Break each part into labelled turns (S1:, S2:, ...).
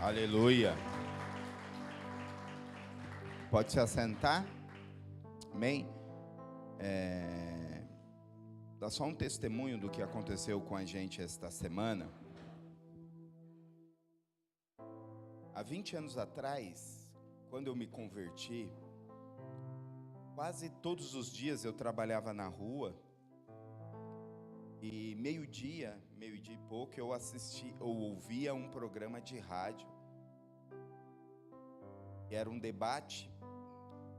S1: Aleluia. Pode se assentar? Amém? Dá só um testemunho do que aconteceu com a gente esta semana. Há 20 anos atrás, quando eu me converti, quase todos os dias eu trabalhava na rua. E meio-dia e pouco, eu ouvia um programa de rádio. E era um debate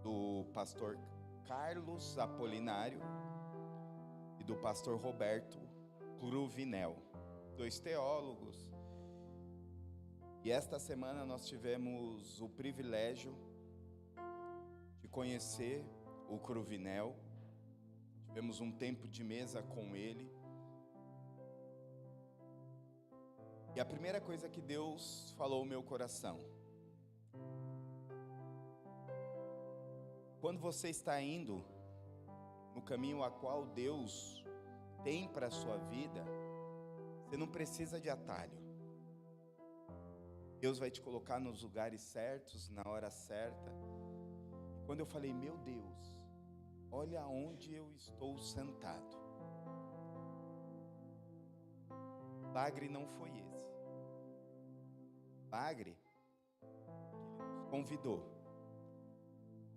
S1: do pastor Carlos Apolinário e do pastor Roberto Cruvinel, dois teólogos. E esta semana nós tivemos o privilégio de conhecer o Cruvinel. Tivemos um tempo de mesa com ele. E a primeira coisa que Deus falou ao meu coração: quando você está indo no caminho a qual Deus tem para a sua vida, você não precisa de atalho. Deus vai te colocar nos lugares certos, na hora certa. E quando eu falei, meu Deus, olha onde eu estou sentado. O milagre não foi esse. O milagre que Ele nos convidou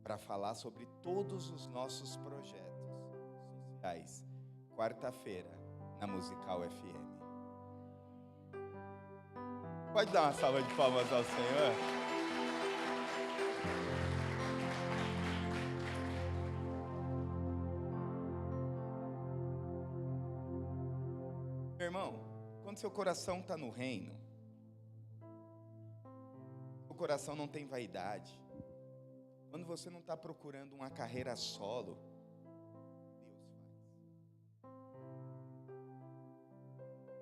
S1: para falar sobre todos os nossos projetos sociais, quarta-feira, na Musical FM. Pode dar uma salva de palmas ao Senhor? Meu irmão, quando seu coração está no reino, o coração não tem vaidade. Quando você não está procurando uma carreira solo, Deus faz.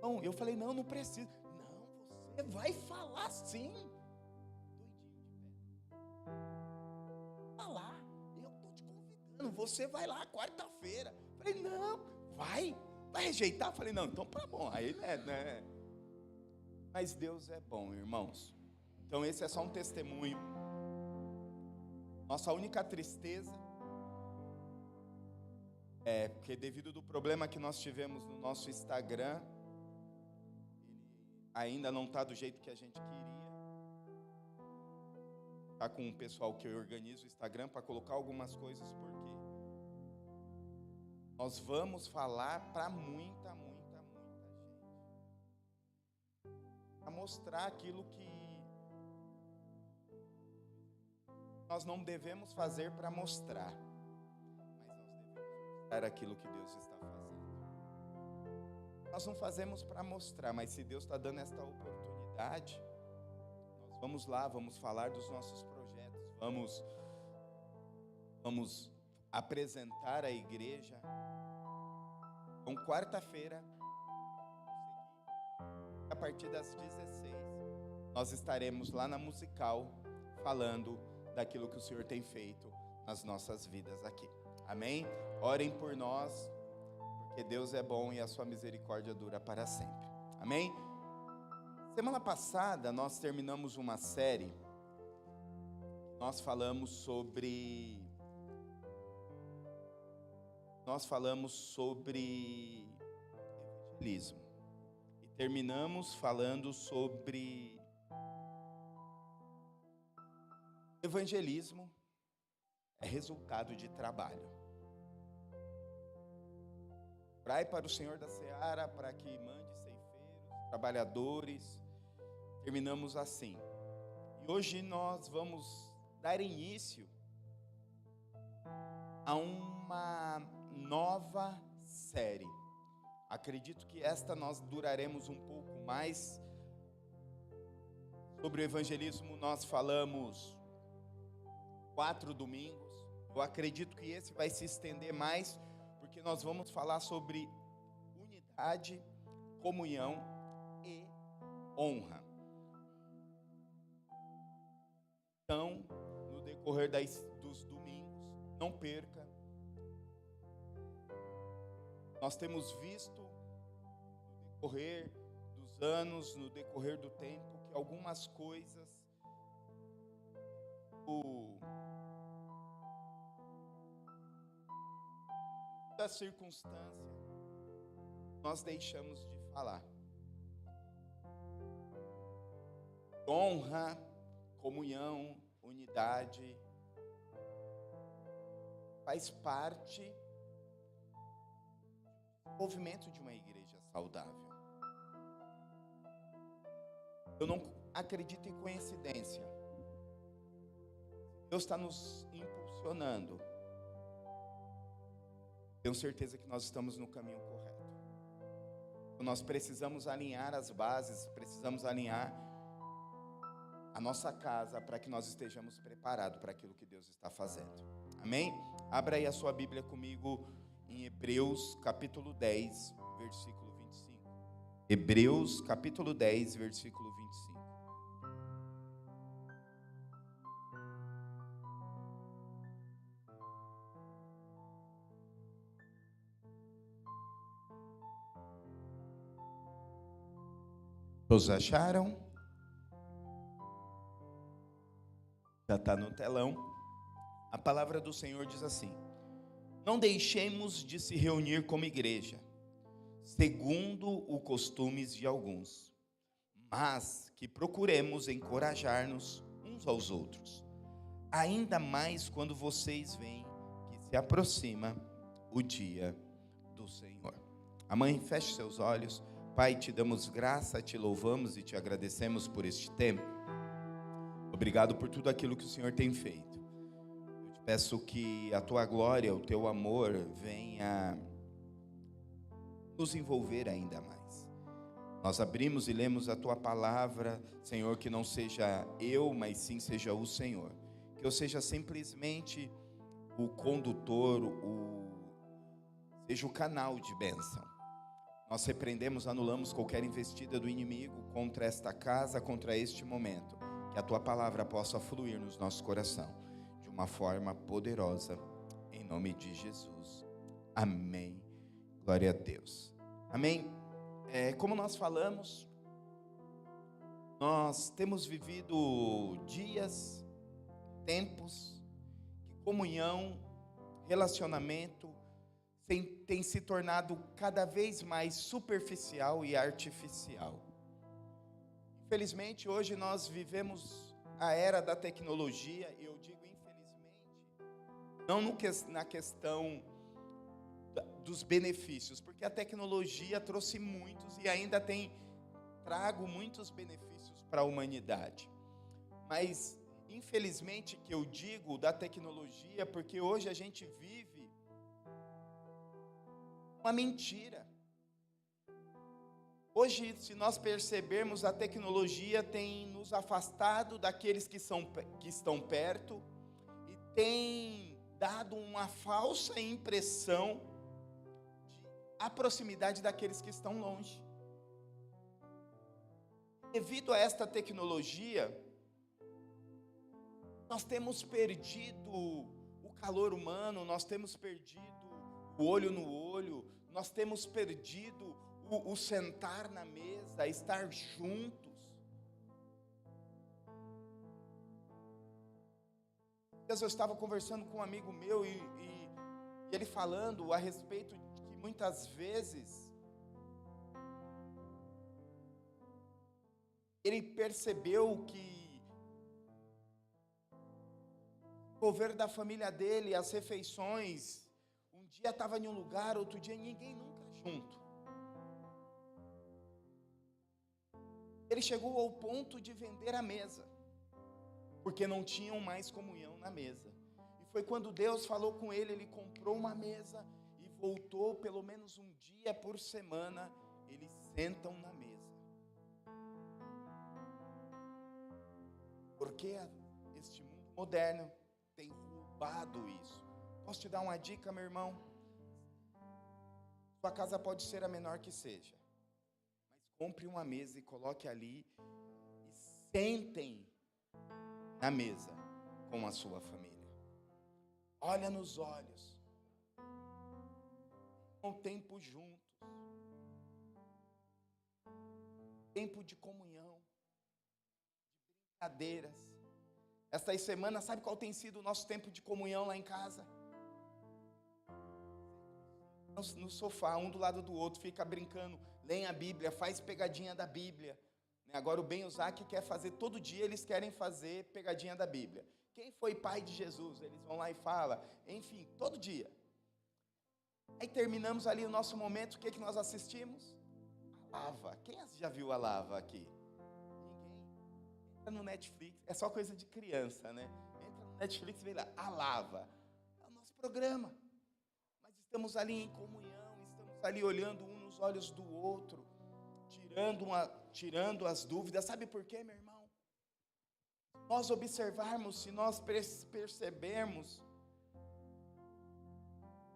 S1: Não, eu falei, não precisa. Não, você vai falar sim. Doidinho de pé. Falar, eu estou te convidando, você vai lá quarta-feira. Falei, não, vai rejeitar? Falei, não, então tá bom. Aí, né? Mas Deus é bom, irmãos. Então esse é só um testemunho. Nossa única tristeza é porque devido do problema que nós tivemos no nosso Instagram, ele ainda não está do jeito que a gente queria. Está com o pessoal que eu organizo o Instagram para colocar algumas coisas, porque nós vamos falar para muita gente. Para mostrar aquilo que nós não devemos fazer para mostrar, mas nós devemos mostrar aquilo que Deus está fazendo. Nós não fazemos para mostrar, mas se Deus está dando esta oportunidade, nós vamos lá, vamos falar dos nossos projetos, vamos apresentar a igreja. Então, quarta-feira, a partir das 16, nós estaremos lá na Musical falando daquilo que o Senhor tem feito nas nossas vidas aqui. Amém? Orem por nós, porque Deus é bom e a sua misericórdia dura para sempre. Amém? Semana passada nós terminamos uma série. Nós falamos sobre evangelismo. E terminamos falando sobre evangelismo é resultado de trabalho. Orai para o Senhor da Seara para que mande ceifeiros, trabalhadores. Terminamos assim. E hoje nós vamos dar início a uma nova série. Acredito que esta nós duraremos um pouco mais. Sobre o evangelismo nós falamos 4 domingos. Eu acredito que esse vai se estender mais, porque nós vamos falar sobre unidade, comunhão e honra. Então, no decorrer dos domingos, não perca. Nós temos visto no decorrer dos anos, no decorrer do tempo, que que algumas coisas, da circunstância, nós deixamos de falar. Honra, comunhão, unidade, faz parte do movimento de uma igreja saudável. Eu não acredito em coincidência. Deus está nos impulsionando. Tenho certeza que nós estamos no caminho correto. Nós precisamos alinhar as bases, precisamos alinhar a nossa casa para que nós estejamos preparados para aquilo que Deus está fazendo. Amém? Abra aí a sua Bíblia comigo em Hebreus capítulo 10, versículo 25. Hebreus capítulo 10, versículo 25. Todos acharam? Já está no telão. A palavra do Senhor diz assim: não deixemos de se reunir como igreja, segundo o costumes de alguns, mas que procuremos encorajar-nos uns aos outros, ainda mais quando vocês veem que se aproxima o dia do Senhor. A mãe, feche seus olhos. Pai, te damos graça, te louvamos e te agradecemos por este tempo. Obrigado por tudo aquilo que o Senhor tem feito. Eu te peço que a tua glória, o teu amor venha nos envolver ainda mais. Nós abrimos e lemos a tua palavra, Senhor, que não seja eu, mas sim seja o Senhor. Que eu seja simplesmente o condutor, seja o canal de bênção. Nós repreendemos, anulamos qualquer investida do inimigo contra esta casa, contra este momento. Que a tua palavra possa fluir nos nossos corações de uma forma poderosa, em nome de Jesus. Amém. Glória a Deus. Amém. Como nós falamos, nós temos vivido dias, tempos, que comunhão, relacionamento, tem se tornado cada vez mais superficial e artificial. Infelizmente, hoje nós vivemos a era da tecnologia, e eu digo infelizmente, não na questão dos benefícios, porque a tecnologia trouxe muitos e ainda tem trago muitos benefícios para a humanidade. Mas, infelizmente, que eu digo da tecnologia, porque hoje a gente vive uma mentira. Hoje, se nós percebermos, a tecnologia tem nos afastado daqueles que estão perto e tem dado uma falsa impressão de proximidade daqueles que estão longe. Devido a esta tecnologia, nós temos perdido o calor humano, nós temos perdido o olho no olho, nós temos perdido o sentar na mesa, estar juntos. Eu estava conversando com um amigo meu e ele falando a respeito de que muitas vezes ele percebeu que o governo da família dele, as refeições, um dia estava em um lugar, outro dia ninguém nunca junto. Ele chegou ao ponto de vender a mesa, porque não tinham mais comunhão na mesa. E foi quando Deus falou com ele, ele comprou uma mesa e voltou pelo menos um dia por semana, eles sentam na mesa. Porque este mundo moderno tem roubado isso. Posso te dar uma dica, meu irmão? Sua casa pode ser a menor que seja, mas compre uma mesa e coloque ali e sentem na mesa com a sua família. Olha nos olhos. Um tempo juntos. Tempo de comunhão. cadeiras. Estas semanas, sabe qual tem sido o nosso tempo de comunhão lá em casa? No sofá, um do lado do outro, fica brincando, leem a Bíblia, faz pegadinha da Bíblia. Agora o Ben Uzak quer fazer, todo dia eles querem fazer pegadinha da Bíblia. Quem foi pai de Jesus? Eles vão lá e falam, enfim, todo dia. Aí terminamos ali o nosso momento, o que nós assistimos? A Lava. Quem já viu a Lava aqui? Ninguém. Entra no Netflix, é só coisa de criança, né? Entra no Netflix e vê lá, a Lava. É o nosso programa. Mas estamos ali em comunhão, estamos ali olhando um nos olhos do outro, tirando as dúvidas. Sabe por quê, meu irmão? Se nós observarmos, se nós percebermos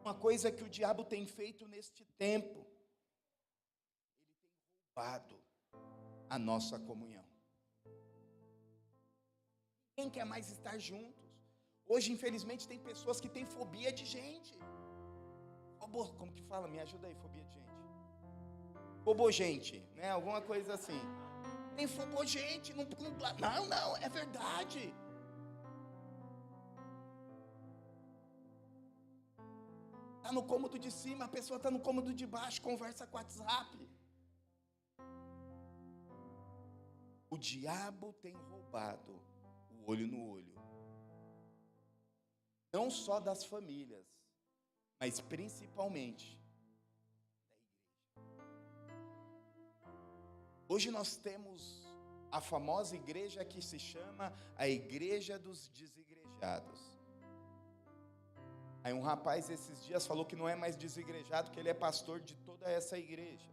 S1: uma coisa que o diabo tem feito neste tempo, ele tem roubado a nossa comunhão. Ninguém quer mais estar juntos. Hoje, infelizmente, tem pessoas que têm fobia de gente. Como que fala? Me ajuda aí, fobia de gente. Fobogente, né? Alguma coisa assim. Tem fobogente, não, é verdade. Está no cômodo de cima, a pessoa está no cômodo de baixo, conversa com o WhatsApp. O diabo tem roubado o olho no olho. Não só das famílias, mas principalmente da igreja. Hoje nós temos a famosa igreja que se chama a Igreja dos Desigrejados. Aí um rapaz esses dias falou que não é mais desigrejado, que ele é pastor de toda essa igreja.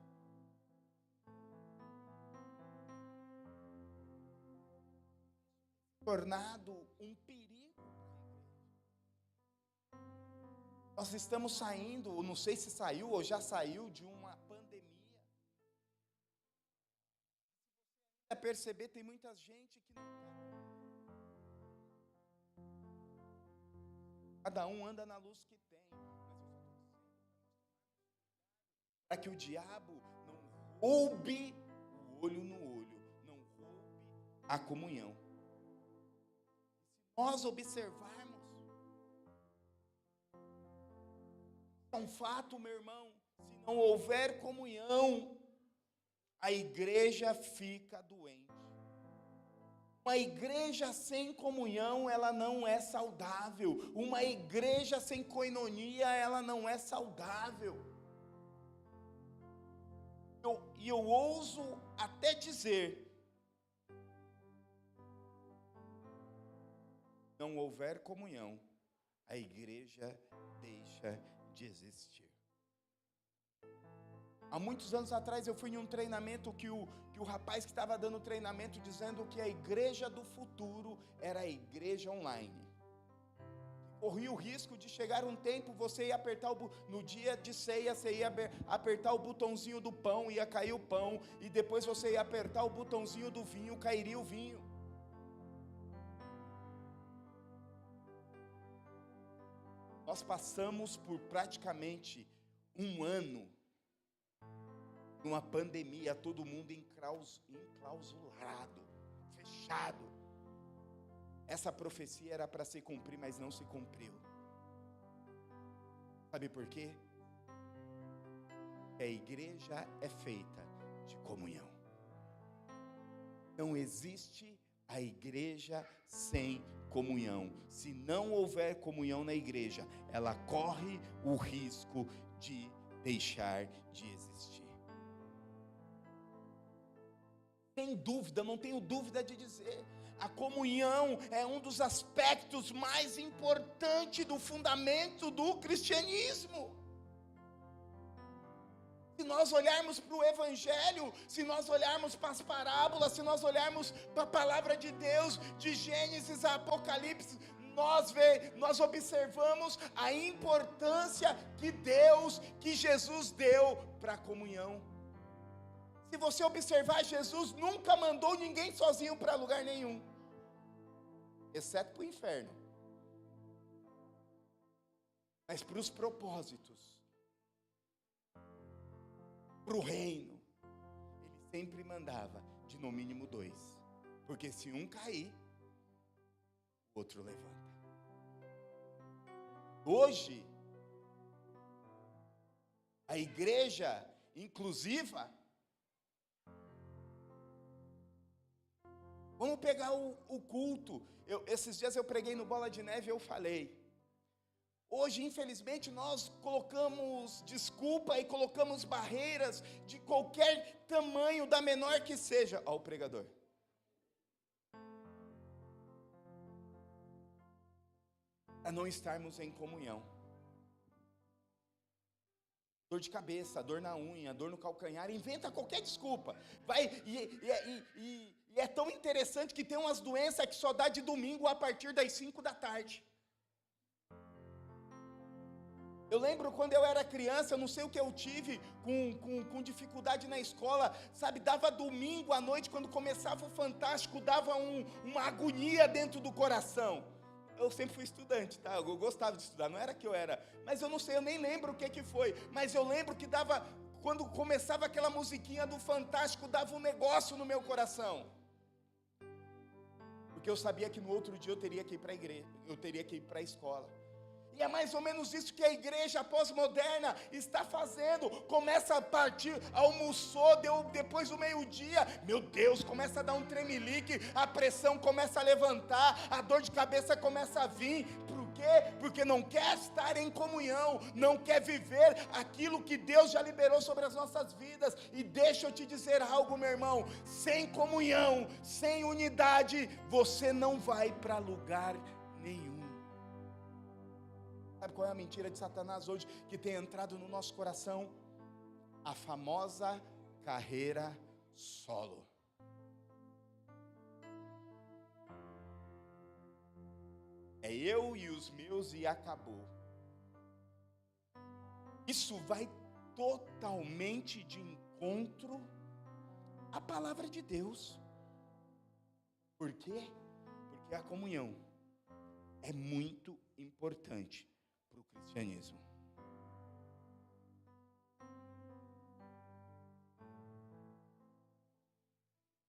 S1: Tornado um perigo para a igreja. Nós estamos saindo, não sei se saiu ou já saiu de uma pandemia. Para perceber, tem muita gente que não quer. Cada um anda na luz que tem, mas eu só estou dizendo para que o diabo não roube o olho no olho, não roube a comunhão. Se nós observarmos, é um fato, meu irmão, se não houver comunhão, a igreja fica doente. Uma igreja sem comunhão, ela não é saudável. Uma igreja sem koinonia, ela não é saudável. Eu ouso até dizer, não houver comunhão, a igreja deixa de existir. Há muitos anos atrás eu fui em um treinamento que o rapaz que estava dando treinamento dizendo que a igreja do futuro era a igreja online. Corria o risco de chegar um tempo, você ia apertar no dia de ceia, você ia apertar o botãozinho do pão, ia cair o pão, e depois você ia apertar o botãozinho do vinho, cairia o vinho. Nós passamos por praticamente um ano numa pandemia, todo mundo enclausurado, fechado. Essa profecia era para se cumprir, mas não se cumpriu. Sabe por quê? A igreja é feita de comunhão. Não existe a igreja sem comunhão. Se não houver comunhão na igreja, ela corre o risco de deixar de existir. Sem dúvida, não tenho dúvida de dizer, a comunhão é um dos aspectos mais importantes do fundamento do cristianismo. Se nós olharmos para o Evangelho, se nós olharmos para as parábolas, se nós olharmos para a palavra de Deus, de Gênesis a Apocalipse, nós observamos a importância que Jesus deu para a comunhão. Se você observar, Jesus nunca mandou ninguém sozinho para lugar nenhum, exceto para o inferno. Mas para os propósitos, para o reino, ele sempre mandava de no mínimo 2. Porque se um cair, o outro levanta. Hoje, a igreja inclusiva, vamos pegar o culto. Esses dias eu preguei no Bola de Neve e eu falei. Hoje, infelizmente, nós colocamos desculpa e colocamos barreiras de qualquer tamanho, da menor que seja. Ó, o pregador. A não estarmos em comunhão. Dor de cabeça, dor na unha, dor no calcanhar, inventa qualquer desculpa. E é tão interessante que tem umas doenças que só dá de domingo a partir das 5 da tarde. Eu lembro quando eu era criança, eu não sei o que eu tive com dificuldade na escola, sabe, dava domingo à noite, quando começava o Fantástico, dava uma agonia dentro do coração. Eu sempre fui estudante, tá? Eu gostava de estudar, não era que eu era, mas eu não sei, eu nem lembro o que foi, mas eu lembro que dava, quando começava aquela musiquinha do Fantástico, dava um negócio no meu coração. Porque eu sabia que no outro dia eu teria que ir para a igreja, eu teria que ir para a escola. E é mais ou menos isso que a igreja pós-moderna está fazendo. Começa a partir, almoçou, depois do meio-dia, meu Deus, começa a dar um tremelique, a pressão começa a levantar, a dor de cabeça começa a vir. Por quê? Porque não quer estar em comunhão, não quer viver aquilo que Deus já liberou sobre as nossas vidas. E deixa eu te dizer algo, meu irmão, sem comunhão, sem unidade, você não vai para lugar nenhum. Sabe qual é a mentira de Satanás hoje que tem entrado no nosso coração? A famosa carreira solo. É eu e os meus e acabou. Isso vai totalmente de encontro à palavra de Deus. Por quê? Porque a comunhão é muito importante para o cristianismo.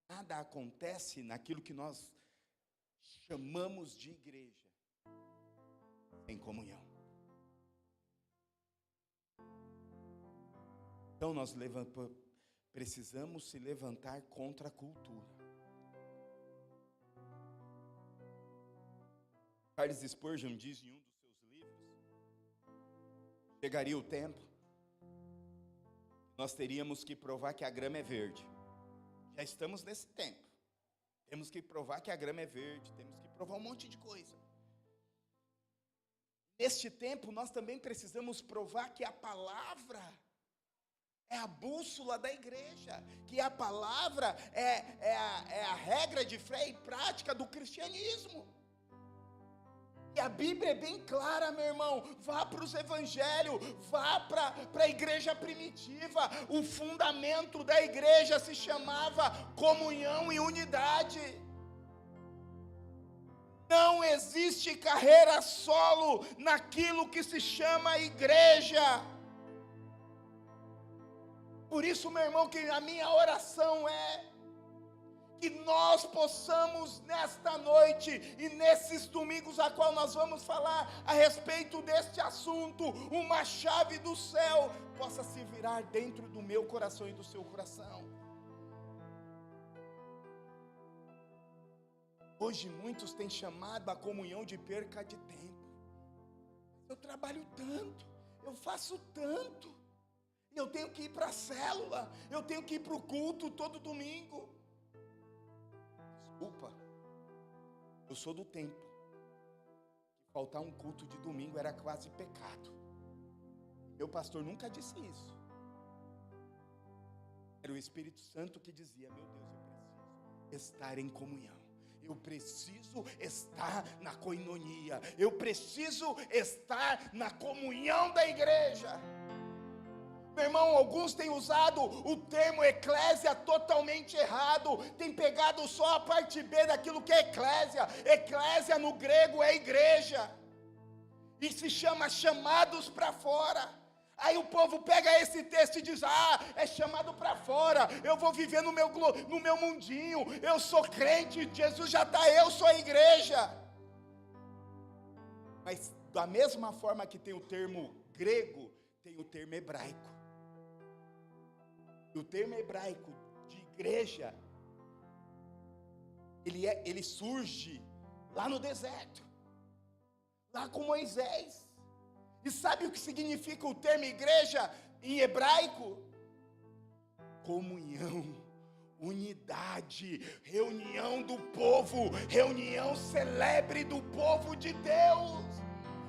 S1: Nada acontece naquilo que nós chamamos de igreja sem comunhão. Então nós precisamos se levantar contra a cultura. Charles Spurgeon diz em um dos seus livros, chegaria o tempo, nós teríamos que provar que a grama é verde. Já estamos nesse tempo. Temos que provar que a grama é verde, temos que provar um monte de coisa. Neste tempo, nós também precisamos provar que a palavra é a bússola da igreja, que a palavra é a regra de fé e prática do cristianismo. E a Bíblia é bem clara, meu irmão. Vá para os evangelhos, vá para a igreja primitiva. O fundamento da igreja se chamava comunhão e unidade. Não existe carreira solo naquilo que se chama igreja. Por isso, meu irmão, que a minha oração é que nós possamos nesta noite e nesses domingos a qual nós vamos falar a respeito deste assunto, uma chave do céu possa se virar dentro do meu coração e do seu coração. Hoje muitos têm chamado a comunhão de perca de tempo. Eu trabalho tanto, eu faço tanto, eu tenho que ir para a célula, eu tenho que ir para o culto todo domingo. Desculpa, eu sou do tempo que faltar um culto de domingo era quase pecado. Meu pastor nunca disse isso. Era o Espírito Santo que dizia: meu Deus, eu preciso estar em comunhão, eu preciso estar na coinonia, eu preciso estar na comunhão da igreja. Meu irmão, alguns têm usado o termo eclésia totalmente errado, tem pegado só a parte B daquilo que é eclésia. Eclésia no grego é igreja, e se chama chamados para fora. Aí o povo pega esse texto e diz: é chamado para fora, eu vou viver no meu mundinho, eu sou crente, Jesus já está, eu sou a igreja. Mas da mesma forma que tem o termo grego, tem o termo hebraico. E o termo hebraico de igreja, ele surge lá no deserto, lá com Moisés. E sabe o que significa o termo igreja em hebraico? Comunhão, unidade, reunião do povo, reunião celebre do povo de Deus.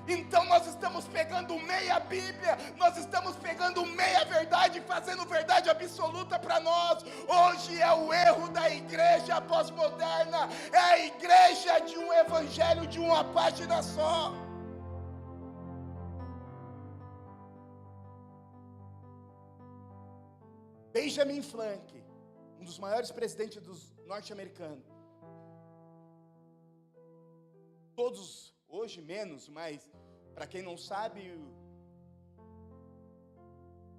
S1: Então nós estamos pegando meia Bíblia, nós estamos pegando meia verdade, fazendo verdade absoluta para nós. Hoje é o erro da igreja pós-moderna, é a igreja de um evangelho de uma página só. Benjamin Franklin, um dos maiores presidentes dos norte-americanos, todos hoje menos, mas para quem não sabe,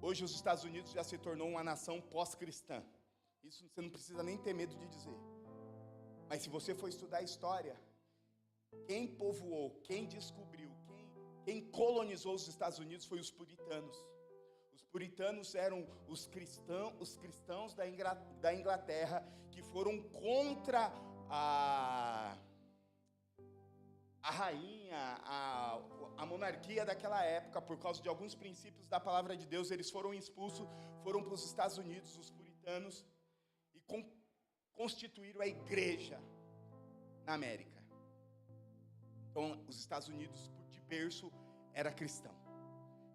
S1: hoje os Estados Unidos já se tornou uma nação pós-cristã. Isso você não precisa nem ter medo de dizer. Mas se você for estudar a história, quem povoou, quem descobriu, quem colonizou os Estados Unidos foi os puritanos. Os puritanos eram os cristãos da Inglaterra que foram contra a rainha, a monarquia daquela época, por causa de alguns princípios da palavra de Deus. Eles foram expulsos, foram para os Estados Unidos, os puritanos, e constituíram a igreja na América. Então, os Estados Unidos, de berço, era cristão.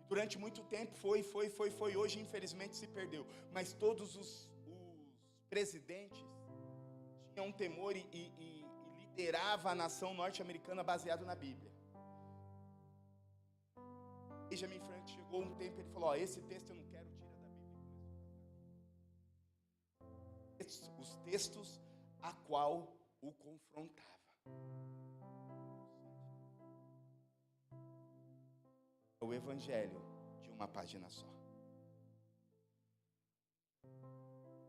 S1: Durante muito tempo foi, hoje infelizmente se perdeu. Mas todos os presidentes tinham um temor e liderava a nação norte-americana baseado na Bíblia. Benjamin Franklin chegou um tempo e ele falou: esse texto eu não quero, tira da Bíblia. Os textos a qual o confrontava. O evangelho de uma página só.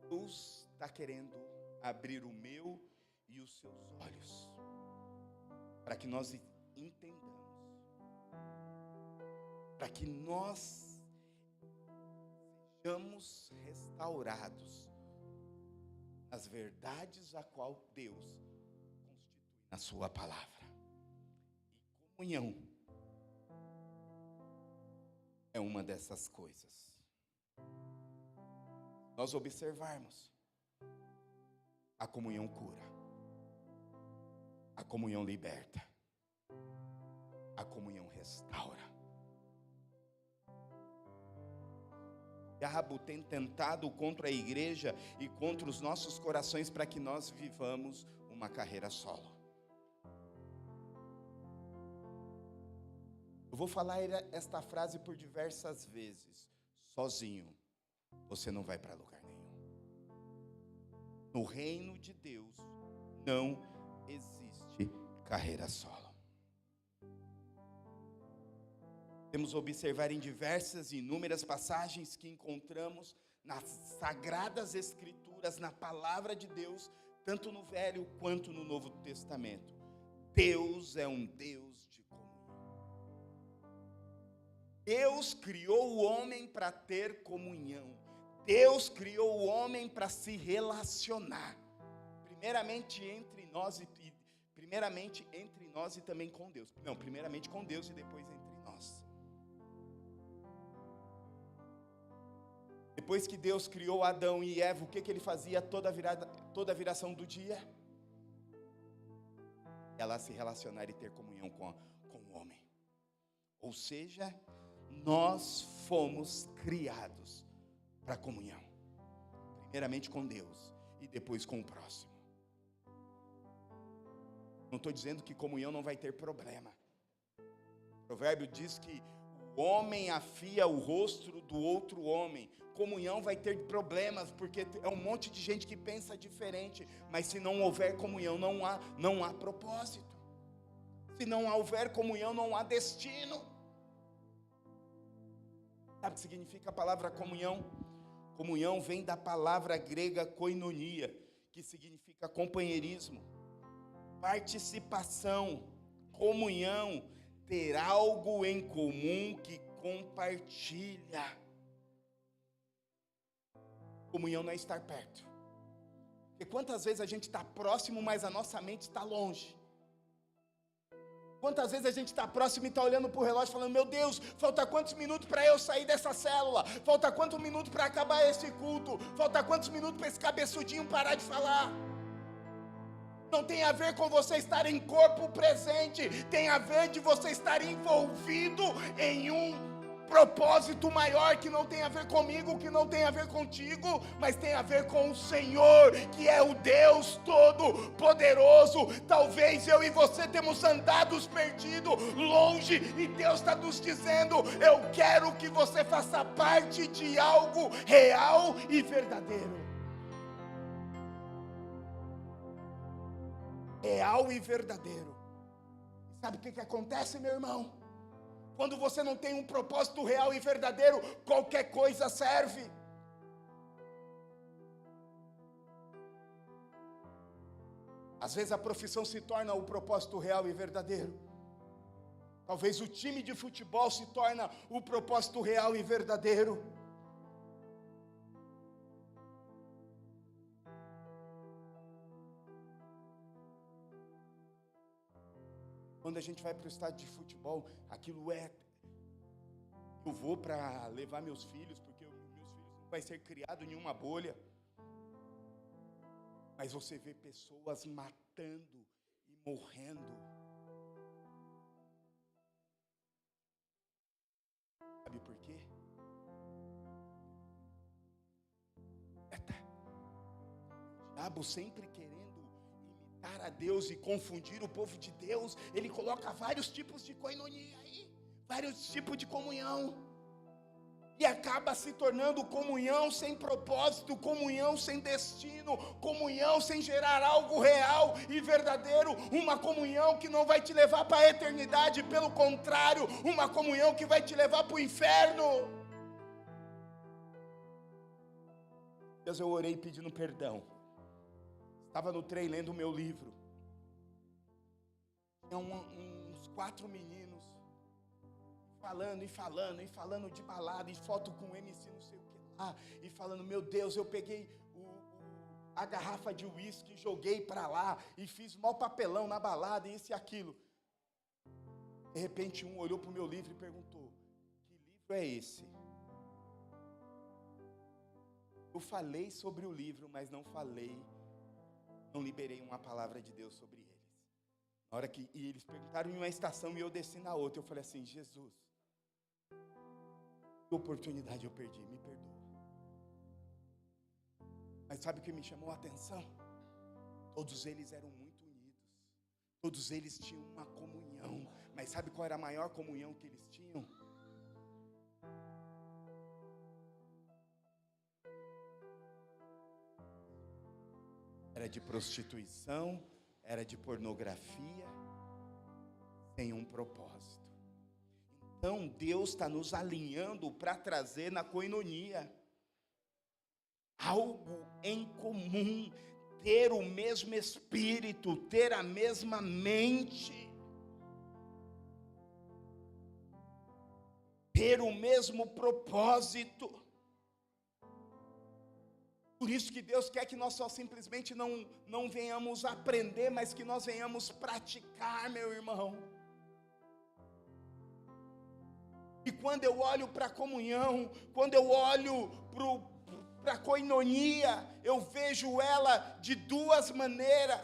S1: Deus está querendo abrir o meu e os seus olhos, para que nós entendamos, para que nós sejamos restaurados nas verdades a qual Deus constitui na sua palavra. E comunhão é uma dessas coisas. Nós observarmos, a comunhão cura, a comunhão liberta, a comunhão restaura. O diabo tem tentado contra a igreja e contra os nossos corações para que nós vivamos uma carreira solo. Eu vou falar esta frase por diversas vezes. Sozinho, você não vai para lugar nenhum. No reino de Deus, não existe carreira solo. Temos observar em diversas e inúmeras passagens que encontramos nas Sagradas Escrituras, na Palavra de Deus, tanto no Velho quanto no Novo Testamento. Deus é um Deus de comunhão. Deus criou o homem para ter comunhão. Deus criou o homem para se relacionar. Primeiramente entre nós e também com Deus. Não, primeiramente com Deus e depois entre nós. Depois que Deus criou Adão e Eva, o que ele fazia toda a viração do dia? Ela se relacionar e ter comunhão com o homem. Ou seja, nós fomos criados para comunhão. Primeiramente com Deus e depois com o próximo. Não estou dizendo que comunhão não vai ter problema. O provérbio diz que o homem afia o rosto do outro homem. Comunhão vai ter problemas, porque é um monte de gente que pensa diferente. Mas se não houver comunhão, não há propósito. Se não houver comunhão, não há destino. Sabe o que significa a palavra comunhão? Comunhão vem da palavra grega koinonia, que significa companheirismo, participação, comunhão, ter algo em comum que compartilha. Comunhão não é estar perto. Porque quantas vezes a gente está próximo, mas a nossa mente está longe. Quantas vezes a gente está próximo e está olhando para o relógio falando, meu Deus, falta quantos minutos para eu sair dessa célula? Falta quantos minutos para acabar esse culto? Falta quantos minutos para esse cabeçudinho parar de falar? Não tem a ver com você estar em corpo presente, tem a ver de você estar envolvido em um propósito maior que não tem a ver comigo, que não tem a ver contigo, mas tem a ver com o Senhor, que é o Deus Todo-Poderoso. Talvez eu e você temos andado perdidos, longe, e Deus está nos dizendo, eu quero que você faça parte de algo real e verdadeiro. Real e verdadeiro. Sabe o que acontece, meu irmão? Quando você não tem um propósito real e verdadeiro, qualquer coisa serve. Às vezes a profissão se torna o propósito real e verdadeiro. Talvez o time de futebol se torna o propósito real e verdadeiro. Quando a gente vai para o estádio de futebol, aquilo eu vou para levar meus filhos, porque meus filhos não vai ser criado em uma bolha. Mas você vê pessoas matando e morrendo. Sabe por quê? O diabo sempre querendo a Deus e confundir o povo de Deus, ele coloca vários tipos de koinonia aí, vários tipos de comunhão, e acaba se tornando comunhão sem propósito, comunhão sem destino, comunhão sem gerar algo real e verdadeiro, uma comunhão que não vai te levar para a eternidade, pelo contrário, uma comunhão que vai te levar para o inferno. Deus, eu orei pedindo perdão. Estava no trem lendo o meu livro. Tinha uns 4 meninos falando de balada, e foto com MC não sei o que lá, e falando, meu Deus, eu peguei a garrafa de uísque, joguei para lá, e fiz mau papelão na balada, isso e aquilo. De repente um olhou para o meu livro e perguntou, que livro é esse? Eu falei sobre o livro, mas não liberei uma palavra de Deus sobre eles. Na hora que eles perguntaram em uma estação e eu desci na outra, eu falei assim, Jesus, que oportunidade eu perdi, me perdoa. Mas sabe o que me chamou a atenção? Todos eles eram muito unidos, todos eles tinham uma comunhão, mas sabe qual era a maior comunhão que eles tinham? Era de prostituição, era de pornografia, sem um propósito. Então Deus está nos alinhando para trazer na koinonia algo em comum, ter o mesmo espírito, ter a mesma mente, ter o mesmo propósito. Por isso que Deus quer que nós só simplesmente não venhamos aprender, mas que nós venhamos praticar, meu irmão. E quando eu olho para a comunhão, quando eu olho para a koinonia, eu vejo ela de duas maneiras.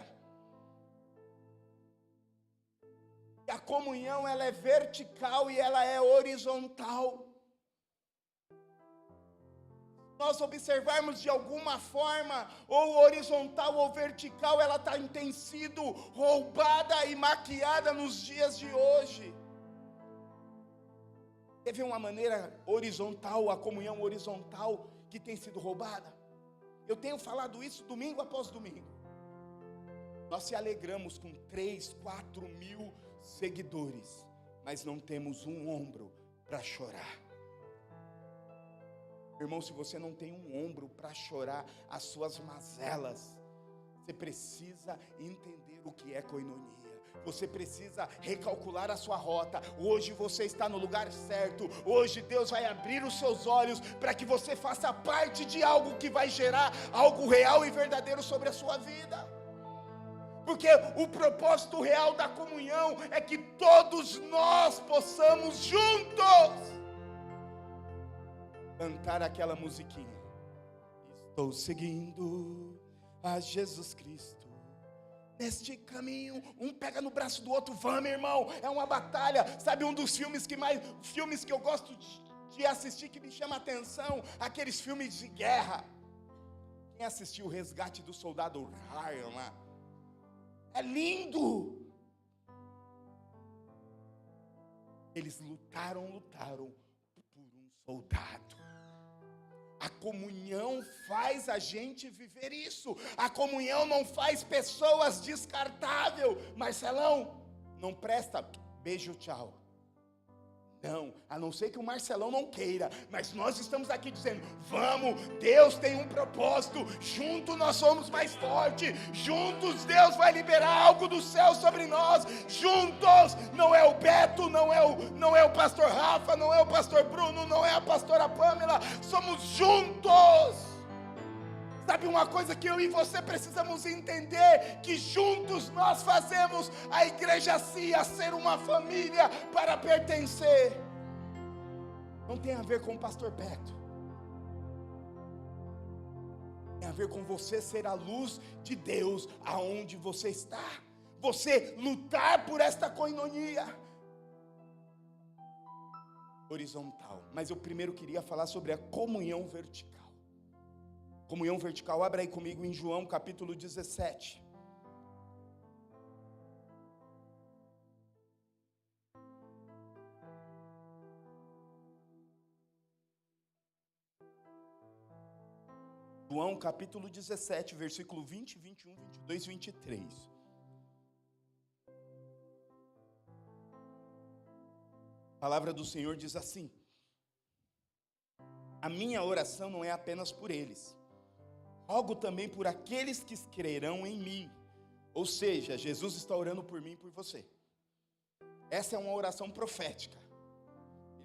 S1: A comunhão, ela é vertical e ela é horizontal. Nós observarmos de alguma forma, ou horizontal ou vertical, ela tem sido roubada e maquiada nos dias de hoje. Teve uma maneira horizontal, a comunhão horizontal, que tem sido roubada. Eu tenho falado isso domingo após domingo. Nós se alegramos com 3, 4 mil seguidores, mas não temos um ombro para chorar. Irmão, se você não tem um ombro para chorar as suas mazelas, você precisa entender o que é koinonia. Você precisa recalcular a sua rota. Hoje você está no lugar certo. Hoje Deus vai abrir os seus olhos para que você faça parte de algo que vai gerar algo real e verdadeiro sobre a sua vida. Porque o propósito real da comunhão é que todos nós possamos juntos cantar aquela musiquinha. Estou seguindo a Jesus Cristo neste caminho. Um pega no braço do outro, vamos, meu irmão, é uma batalha. Sabe, um dos filmes que eu gosto de assistir, que me chama a atenção, aqueles filmes de guerra. Quem assistiu o Resgate do Soldado Ryan lá? É lindo. Eles lutaram por um soldado. A comunhão faz a gente viver isso. A comunhão não faz pessoas descartáveis. Marcelão, não presta, beijo, tchau. Não, a não ser que o Marcelão não queira. Mas nós estamos aqui dizendo, vamos, Deus tem um propósito. Juntos nós somos mais fortes. Juntos Deus vai liberar algo do céu sobre nós. Juntos, não é o Beto, não é o pastor Rafa, não é o pastor Bruno, não é a pastora Pamela. Somos juntos. Sabe uma coisa que eu e você precisamos entender? Que juntos nós fazemos a igreja CIA ser uma família para pertencer. Não tem a ver com o pastor Beto. Tem a ver com você ser a luz de Deus aonde você está. Você lutar por esta koinonia horizontal. Mas eu primeiro queria falar sobre a comunhão vertical. Comunhão vertical, abra aí comigo em João capítulo 17. João capítulo 17, versículo 20, 21, 22, 23. A palavra do Senhor diz assim: a minha oração não é apenas por eles, rogo também por aqueles que crerão em mim. Ou seja, Jesus está orando por mim e por você. Essa é uma oração profética.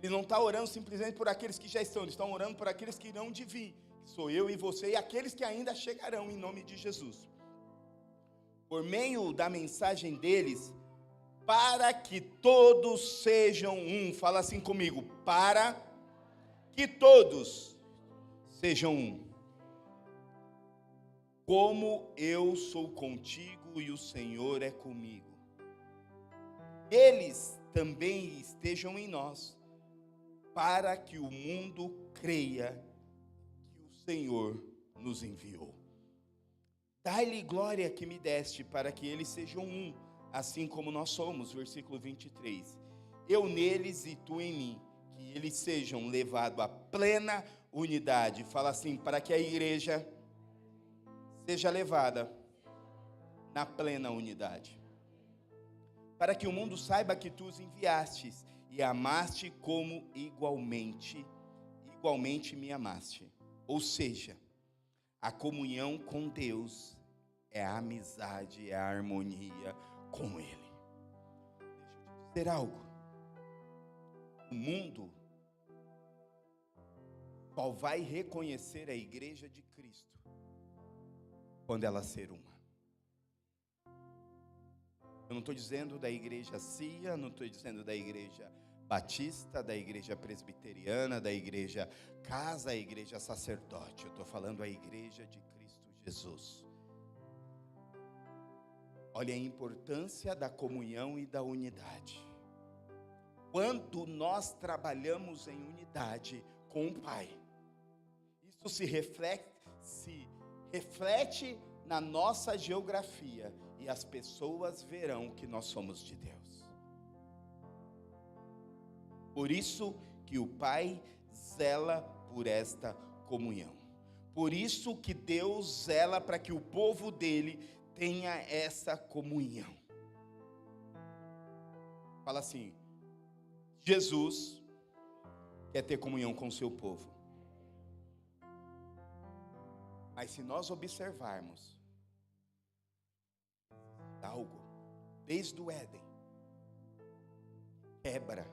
S1: Ele não está orando simplesmente por aqueles que já estão, ele está orando por aqueles que irão de vir, que sou eu e você, e aqueles que ainda chegarão, em nome de Jesus. Por meio da mensagem deles, para que todos sejam um. Fala assim comigo: para que todos sejam um. Como eu sou contigo e o Senhor é comigo. Eles também estejam em nós, para que o mundo creia que o Senhor nos enviou. Dai-lhe glória que me deste, para que eles sejam um, assim como nós somos. Versículo 23. Eu neles e tu em mim, que eles sejam levados à plena unidade. Fala assim: para que a igreja seja levada na plena unidade. Para que o mundo saiba que tu os enviastes e amaste como igualmente me amaste. Ou seja, a comunhão com Deus é a amizade, é a harmonia com Ele. Deixa eu te dizer algo. O mundo só vai reconhecer a igreja de Cristo quando ela ser uma. Eu não estou dizendo da igreja CIA, não estou dizendo da igreja batista, da igreja presbiteriana, da igreja casa, a igreja sacerdote. Eu estou falando a igreja de Cristo Jesus. Olha a importância da comunhão e da unidade. Quando nós trabalhamos em unidade com o Pai, isso se reflete na nossa geografia, e as pessoas verão que nós somos de Deus. Por isso que o Pai zela por esta comunhão. Por isso que Deus zela para que o povo dele tenha essa comunhão. Fala assim: Jesus quer ter comunhão com o seu povo. Mas se nós observarmos algo, desde o Éden, quebra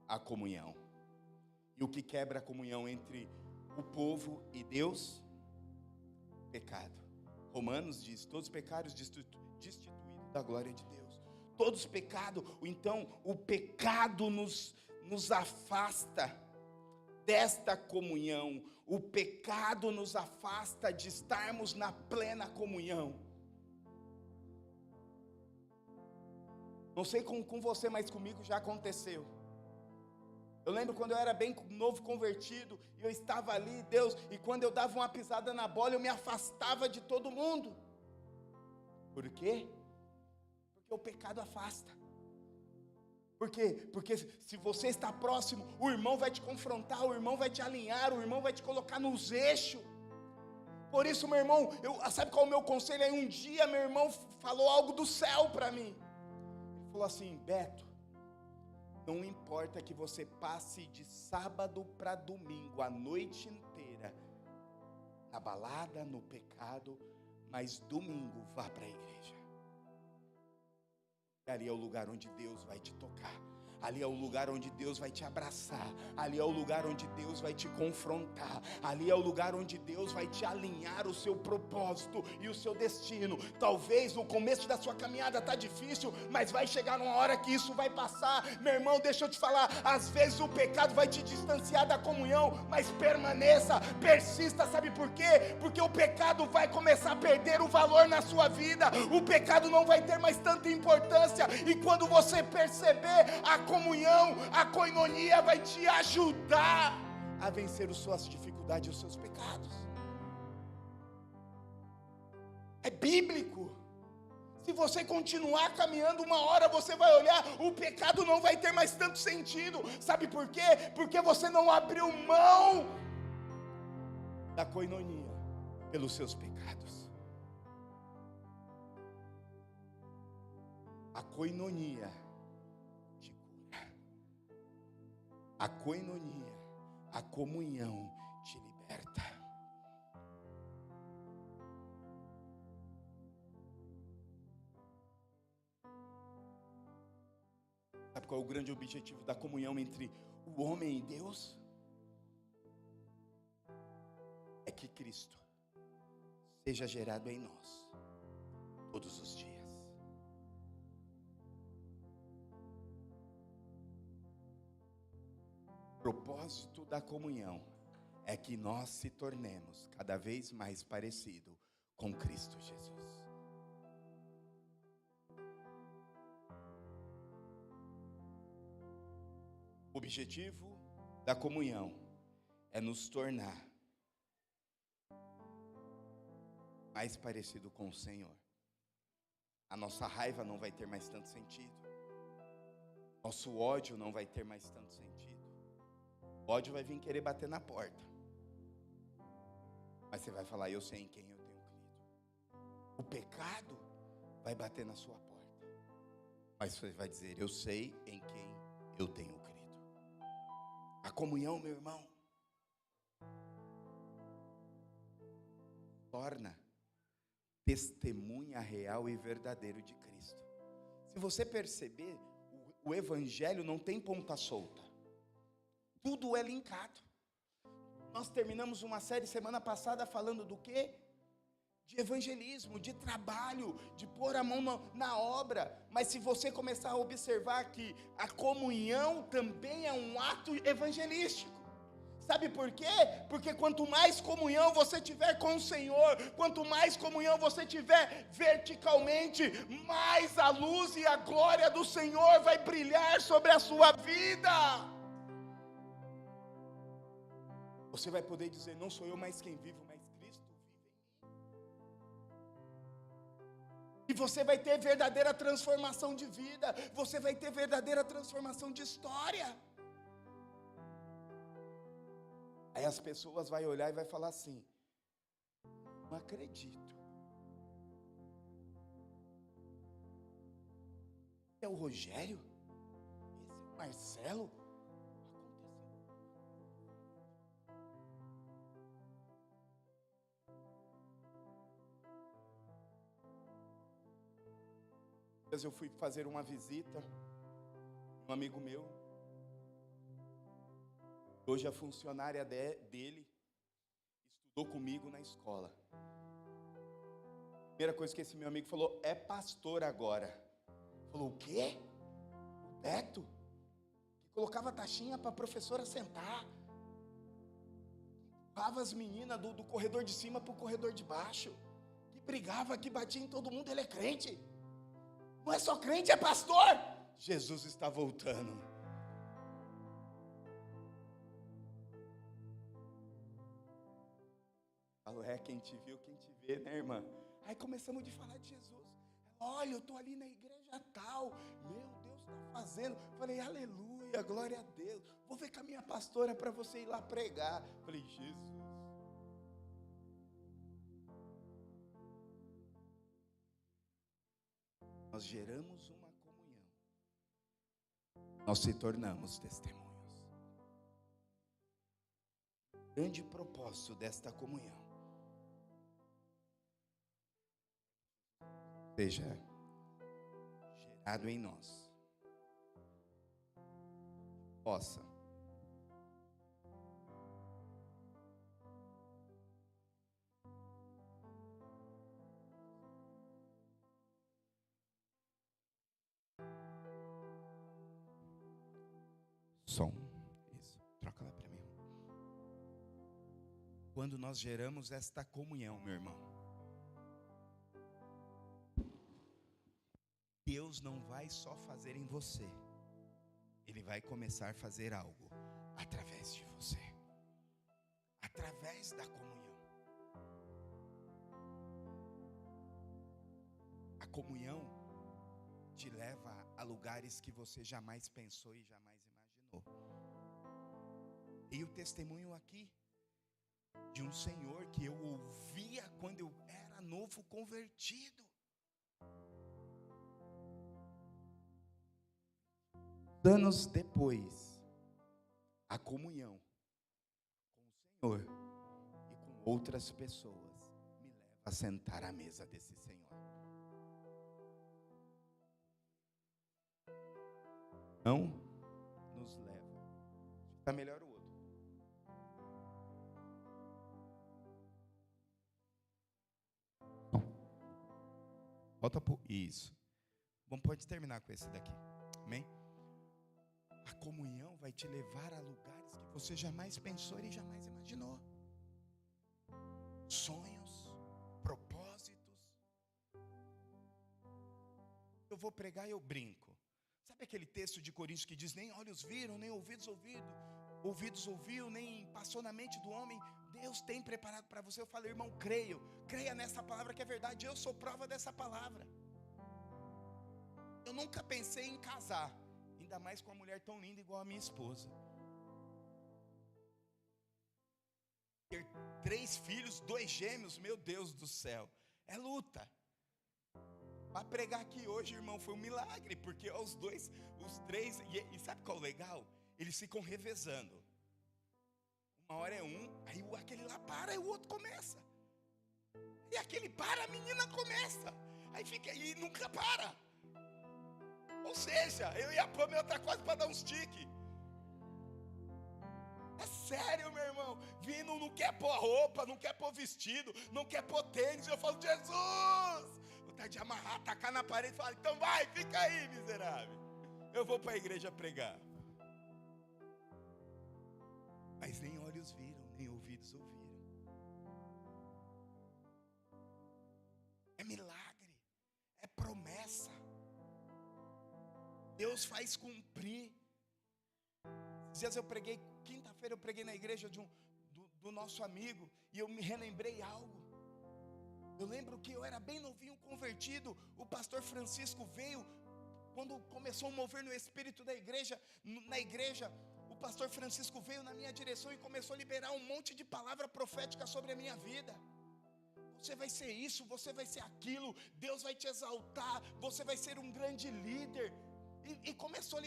S1: a comunhão. E o que quebra a comunhão entre o povo e Deus? Pecado. Romanos diz, todos os pecados destituídos da glória de Deus. Todos os pecados, então o pecado nos afasta desta comunhão. O pecado nos afasta de estarmos na plena comunhão. Não sei com você, mas comigo já aconteceu. Eu lembro quando eu era bem novo convertido, e eu estava ali, Deus, e quando eu dava uma pisada na bola, eu me afastava de todo mundo. Por quê? Porque o pecado afasta. Por quê? Porque se você está próximo, o irmão vai te confrontar, o irmão vai te alinhar, o irmão vai te colocar nos eixos. Por isso, meu irmão, sabe qual é o meu conselho? Aí um dia meu irmão falou algo do céu para mim. Ele falou assim: Beto, não importa que você passe de sábado para domingo, a noite inteira, na balada, no pecado, mas domingo vá para a igreja. Ali é o lugar onde Deus vai te tocar. Ali é o lugar onde Deus vai te abraçar. Ali é o lugar onde Deus vai te confrontar. Ali é o lugar onde Deus vai te alinhar o seu propósito e o seu destino. Talvez no começo da sua caminhada está difícil, mas vai chegar uma hora que isso vai passar. Meu irmão, deixa eu te falar, às vezes o pecado vai te distanciar da comunhão, mas permaneça, persista, sabe por quê? Porque o pecado vai começar a perder o valor na sua vida. O pecado não vai ter mais tanta importância, e quando você perceber, a comunhão, a koinonia vai te ajudar a vencer as suas dificuldades e os seus pecados. É bíblico. Se você continuar caminhando, uma hora você vai olhar, o pecado não vai ter mais tanto sentido. Sabe por quê? Porque você não abriu mão da koinonia pelos seus pecados. A koinonia te cura. A koinonia, a comunhão te liberta. Sabe qual é o grande objetivo da comunhão entre o homem e Deus? É que Cristo seja gerado em nós todos os dias. O propósito da comunhão é que nós se tornemos cada vez mais parecido com Cristo Jesus. O objetivo da comunhão é nos tornar mais parecido com o Senhor. A nossa raiva não vai ter mais tanto sentido. Nosso ódio não vai ter mais tanto sentido. O ódio vai vir querer bater na porta. Mas você vai falar: eu sei em quem eu tenho crido. O pecado vai bater na sua porta. Mas você vai dizer: eu sei em quem eu tenho crido. A comunhão, meu irmão, torna testemunha real e verdadeiro de Cristo. Se você perceber, o evangelho não tem ponta solta. Tudo é linkado. Nós terminamos uma série semana passada falando do quê? De evangelismo, de trabalho, de pôr a mão na obra. Mas se você começar a observar que a comunhão também é um ato evangelístico. Sabe por quê? Porque quanto mais comunhão você tiver com o Senhor, quanto mais comunhão você tiver verticalmente, mais a luz e a glória do Senhor vai brilhar sobre a sua vida. Você vai poder dizer: não sou eu mais quem vivo, mas Cristo vive em mim. E você vai ter verdadeira transformação de vida, você vai ter verdadeira transformação de história. Aí as pessoas vão olhar e vai falar assim: não acredito. É o Rogério? Esse é o Marcelo? Eu fui fazer uma visita, um amigo meu, hoje a funcionária dele estudou comigo na escola. Primeira coisa que esse meu amigo falou, é pastor agora. Falou, o quê? O Beto? Que colocava taxinha para a professora sentar. Empurrava as meninas do corredor de cima para o corredor de baixo. Que brigava, que batia em todo mundo, ele é crente. Não é só crente, é pastor. Jesus está voltando. Falo, quem te viu, quem te vê, né, irmã? Aí começamos a falar de Jesus. Olha, eu estou ali na igreja tal. Meu Deus, está fazendo. Falei, aleluia, glória a Deus. Vou ver com a minha pastora para você ir lá pregar. Falei, Jesus. Nós geramos uma comunhão. Nós se tornamos testemunhos. O grande propósito desta comunhão seja gerado em nós, possa som, isso, troca lá para mim. Quando nós geramos esta comunhão, meu irmão, Deus não vai só fazer em você, Ele vai começar a fazer algo através de você, através da comunhão. A comunhão te leva a lugares que você jamais pensou e jamais imaginou. E o testemunho aqui de um senhor que eu ouvia quando eu era novo convertido. Anos depois, a comunhão com o Senhor e com outras pessoas me leva a sentar à mesa desse Senhor. Não nos leva. Está melhor o outro. Volta por isso. Bom, pode terminar com esse daqui. Amém? A comunhão vai te levar a lugares que você jamais pensou e jamais imaginou. Sonhos, propósitos. Eu vou pregar e eu brinco. Sabe aquele texto de Coríntios que diz, nem olhos viram, nem ouvidos ouviu, nem passou na mente do homem, Deus tem preparado para você. Eu falei, irmão, creia nessa palavra que é verdade, eu sou prova dessa palavra. Eu nunca pensei em casar, ainda mais com uma mulher tão linda igual a minha esposa. Ter 3 filhos, 2 gêmeos, meu Deus do céu, é luta. Para pregar aqui hoje, irmão, foi um milagre, porque os 3, e sabe qual é o legal? Eles ficam revezando. Uma hora é um, aí aquele lá para e o outro começa. E aquele para, a menina começa. Aí fica, e nunca para. Ou seja, eu e a Pamela tá quase para dar uns tique. É sério, meu irmão. Vindo, não quer pôr roupa, não quer pôr vestido, não quer pôr tênis. Eu falo, Jesus! Vontade de amarrar, tacar na parede e falar, então vai, fica aí, miserável. Eu vou para a igreja pregar. Mas nem olhos viram, nem ouvidos ouviram. É milagre, é promessa. Deus faz cumprir. Esses dias eu preguei, quinta-feira eu preguei na igreja do nosso amigo, e eu me relembrei algo. Eu lembro que eu era bem novinho convertido, o pastor Francisco veio, quando começou a mover no espírito da igreja, na igreja, o pastor Francisco veio na minha direção e começou a liberar um monte de palavra profética sobre a minha vida. Você vai ser isso, você vai ser aquilo, Deus vai te exaltar, você vai ser um grande líder. E começou a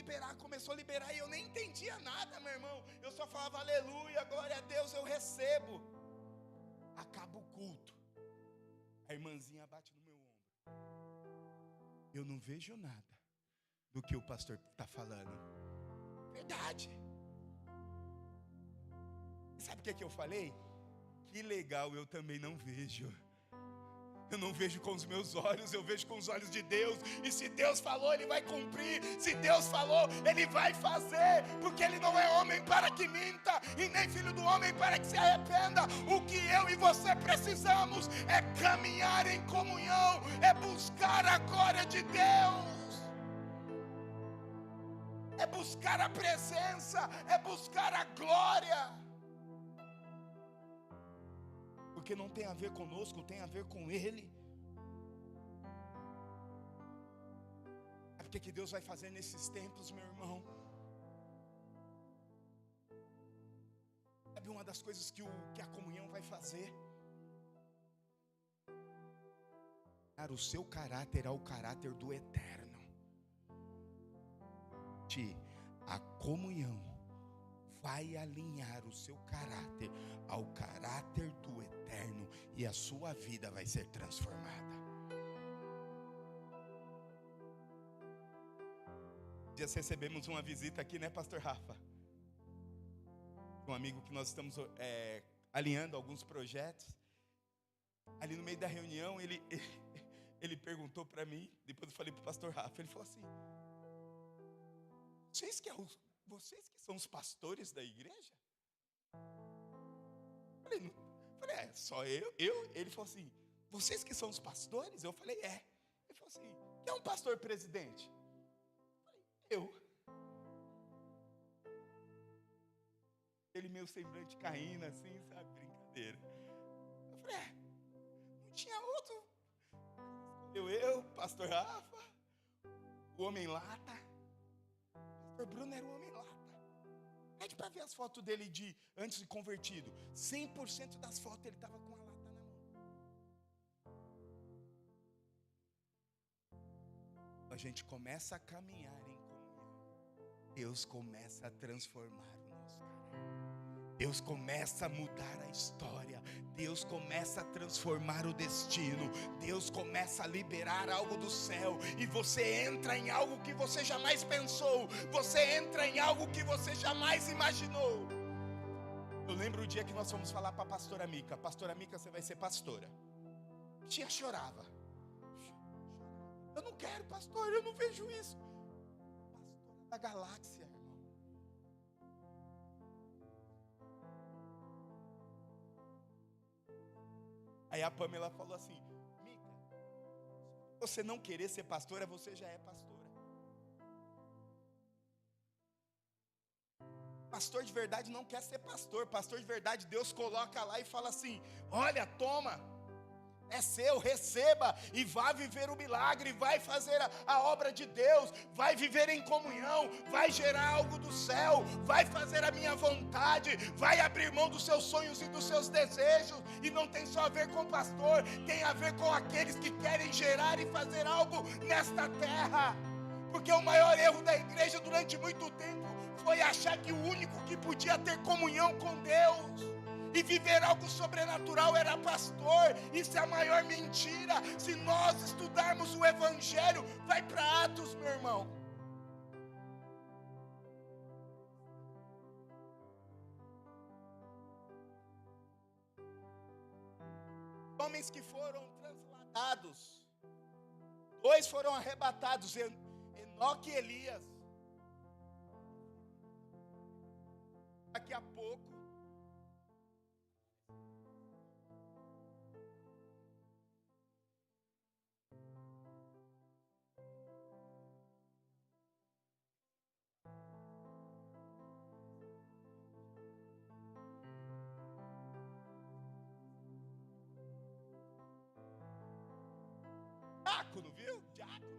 S1: liberar, e eu nem entendia nada, meu irmão. Eu só falava, aleluia, glória a Deus, eu recebo. Acaba o culto, a irmãzinha bate no meu ombro. eu não vejo nada do que o pastor está falando. Verdade. Sabe o que eu falei? Que legal, eu também não vejo. Eu não vejo com os meus olhos, eu vejo com os olhos de Deus. E se Deus falou, Ele vai cumprir. Se Deus falou, Ele vai fazer. Porque Ele não é homem para que minta, e nem filho do homem para que se arrependa. O que eu e você precisamos é caminhar em comunhão, é buscar a glória de Deus, é buscar a presença, é buscar a glória. Porque não tem a ver conosco, tem a ver com Ele. Sabe o que Deus vai fazer nesses tempos, meu irmão? Sabe uma das coisas que a comunhão vai fazer? O seu caráter ao caráter do eterno. A comunhão vai alinhar o seu caráter ao caráter do eterno, e a sua vida vai ser transformada. Dias recebemos uma visita aqui, né, pastor Rafa? Um amigo que nós estamos alinhando alguns projetos. Ali no meio da reunião, ele perguntou para mim, depois eu falei para o pastor Rafa, ele falou assim: vocês que são os pastores da igreja? Eu falei, só eu? Ele falou assim, vocês que são os pastores? Eu falei, é. Ele falou assim, quem é um pastor presidente? Eu falei, eu. Ele meio semblante caindo assim, sabe, brincadeira. Eu falei, não tinha outro. Eu, pastor Rafa, o homem lata. O pastor Bruno era o homem lata. Pede para ver as fotos dele antes de convertido. 100% das fotos ele estava com a lata na mão. A gente começa a caminhar em comunhão. Deus começa a transformar o nosso caráter. Deus começa a mudar a história. Deus começa a transformar o destino. Deus começa a liberar algo do céu. E você entra em algo que você jamais pensou. Você entra em algo que você jamais imaginou. Eu lembro o dia que nós fomos falar para a pastora Mica. Pastora Mica, você vai ser pastora. Tia chorava. Eu não quero, pastor, eu não vejo isso. Pastora da galáxia. Aí a Pamela falou assim, Mica, se você não querer ser pastora, você já é pastora. Pastor de verdade não quer ser pastor. Pastor de verdade, Deus coloca lá e fala assim, olha, toma, é seu, receba e vá viver o milagre, vai fazer a obra de Deus, vai viver em comunhão, vai gerar algo do céu, vai fazer a minha vontade, vai abrir mão dos seus sonhos e dos seus desejos. E não tem só a ver com o pastor, tem a ver com aqueles que querem gerar e fazer algo nesta terra. Porque o maior erro da igreja durante muito tempo foi achar que o único que podia ter comunhão com Deus e viver algo sobrenatural era pastor. Isso é a maior mentira. Se nós estudarmos o Evangelho, vai para Atos, meu irmão. Homens que foram transladados, 2 foram arrebatados, Enoque e Elias. Daqui a pouco, diácono, viu? Diácono.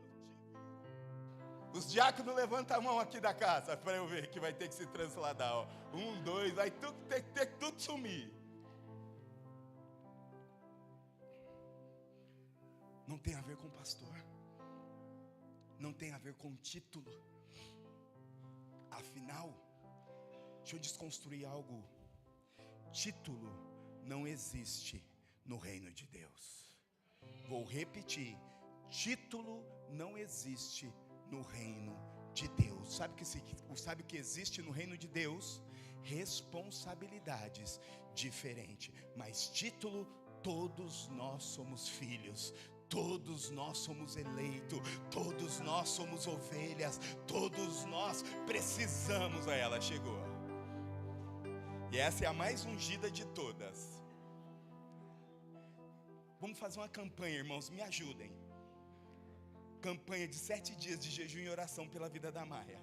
S1: Os diáconos levantam a mão aqui da casa para eu ver que vai ter que se transladar. Ó. 1, 2, vai ter que tudo sumir. Não tem a ver com pastor. Não tem a ver com título. Afinal, deixa eu desconstruir algo. Título não existe no reino de Deus. Vou repetir.
S2: Título não existe no reino de Deus. Sabe o que existe no reino de Deus? Responsabilidades diferentes. Mas título, todos nós somos filhos. Todos nós somos eleitos, todos nós somos ovelhas, todos nós precisamos. Aí ela chegou. E essa é a mais ungida de todas. Vamos fazer uma campanha, irmãos, me ajudem. Campanha de 7 dias de jejum e oração pela vida da Maia.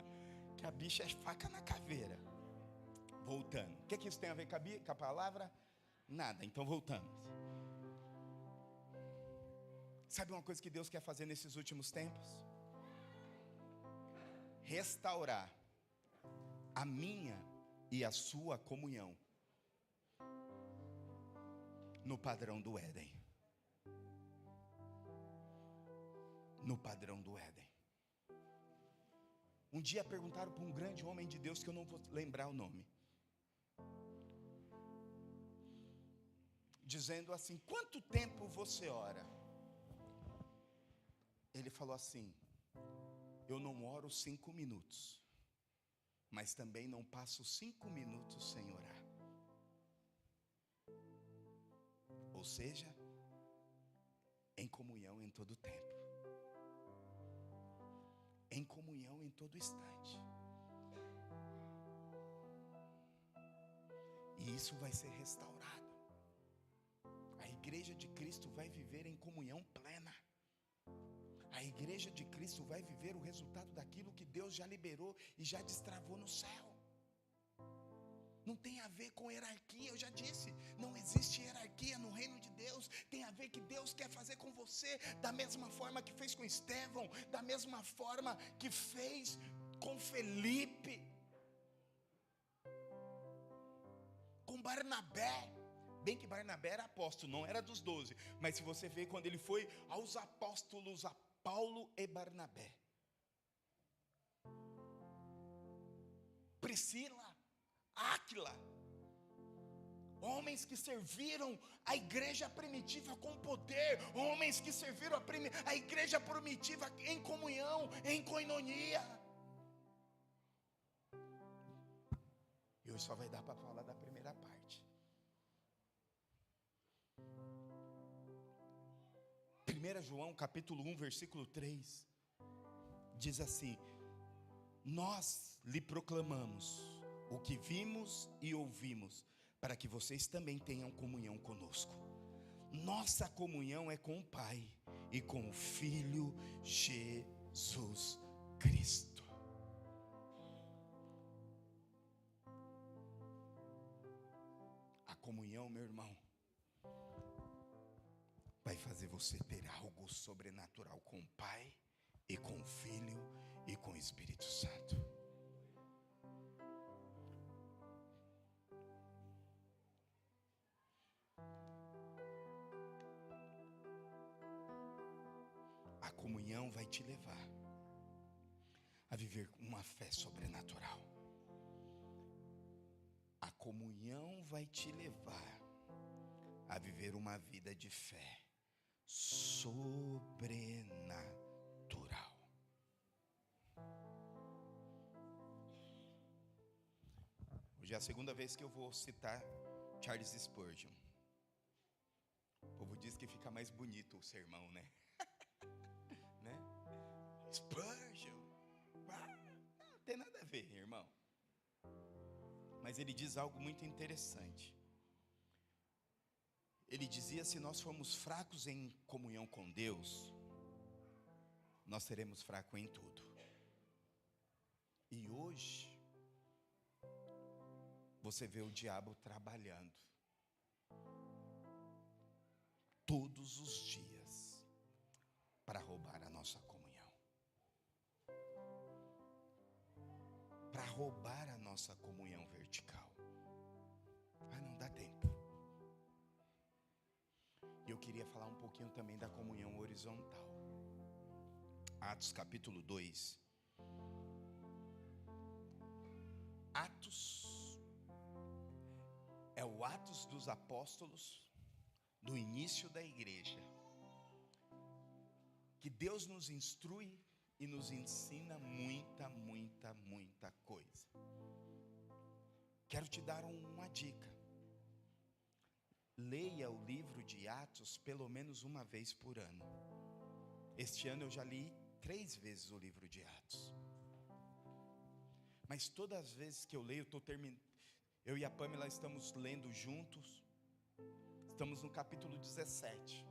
S2: Que a bicha é faca na caveira. Voltando. O que isso tem a ver com a palavra? Nada, então voltamos. Sabe uma coisa que Deus quer fazer nesses últimos tempos? Restaurar a minha e a sua comunhão no padrão do Éden. No padrão do Éden. Um dia perguntaram para um grande homem de Deus, que eu não vou lembrar o nome, dizendo assim: quanto tempo você ora? Ele falou assim: eu não oro 5 minutos, mas também não passo 5 minutos sem orar. Ou seja, em comunhão em todo tempo, em comunhão em todo instante. E isso vai ser restaurado. A igreja de Cristo vai viver em comunhão plena. A igreja de Cristo vai viver o resultado daquilo que Deus já liberou e já destravou no céu. Não tem a ver com hierarquia, eu já disse, não existe hierarquia no reino de Deus. Tem a ver que Deus quer fazer com você da mesma forma que fez com Estevão, da mesma forma que fez com Felipe, com Barnabé. Bem que Barnabé era apóstolo, não era dos 12, mas se você vê quando ele foi aos apóstolos, a Paulo e Barnabé, Priscila, Áquila, homens que serviram a igreja primitiva com poder, homens que serviram a igreja primitiva em comunhão, em koinonia. E hoje só vai dar para falar da primeira parte. 1 João capítulo 1, versículo 3, diz assim: nós lhe proclamamos o que vimos e ouvimos, para que vocês também tenham comunhão conosco. Nossa comunhão é com o Pai e com o Filho Jesus Cristo. A comunhão, meu irmão, vai fazer você ter algo sobrenatural com o Pai e com o Filho e com o Espírito Santo. A comunhão vai te levar a viver uma fé sobrenatural. A comunhão vai te levar a viver uma vida de fé sobrenatural. Hoje é a segunda vez que eu vou citar Charles Spurgeon. O povo diz que fica mais bonito o sermão, né? Né? Spurgeon. Não tem nada a ver, irmão. Mas ele diz algo muito interessante. Ele dizia: se nós formos fracos em comunhão com Deus, nós seremos fracos em tudo. E hoje você vê o diabo trabalhando todos os dias para roubar a nossa comunhão, para roubar a nossa comunhão vertical. Não dá tempo. E eu queria falar um pouquinho também da comunhão horizontal. Atos capítulo 2. Atos é o Atos dos Apóstolos do início da igreja, que Deus nos instrui e nos ensina muita, muita, muita coisa. Quero te dar uma dica. Leia o livro de Atos pelo menos uma vez por ano. Este ano eu já li 3 vezes o livro de Atos. Mas todas as vezes que eu leio, eu e a Pamela estamos lendo juntos. Estamos no capítulo 17.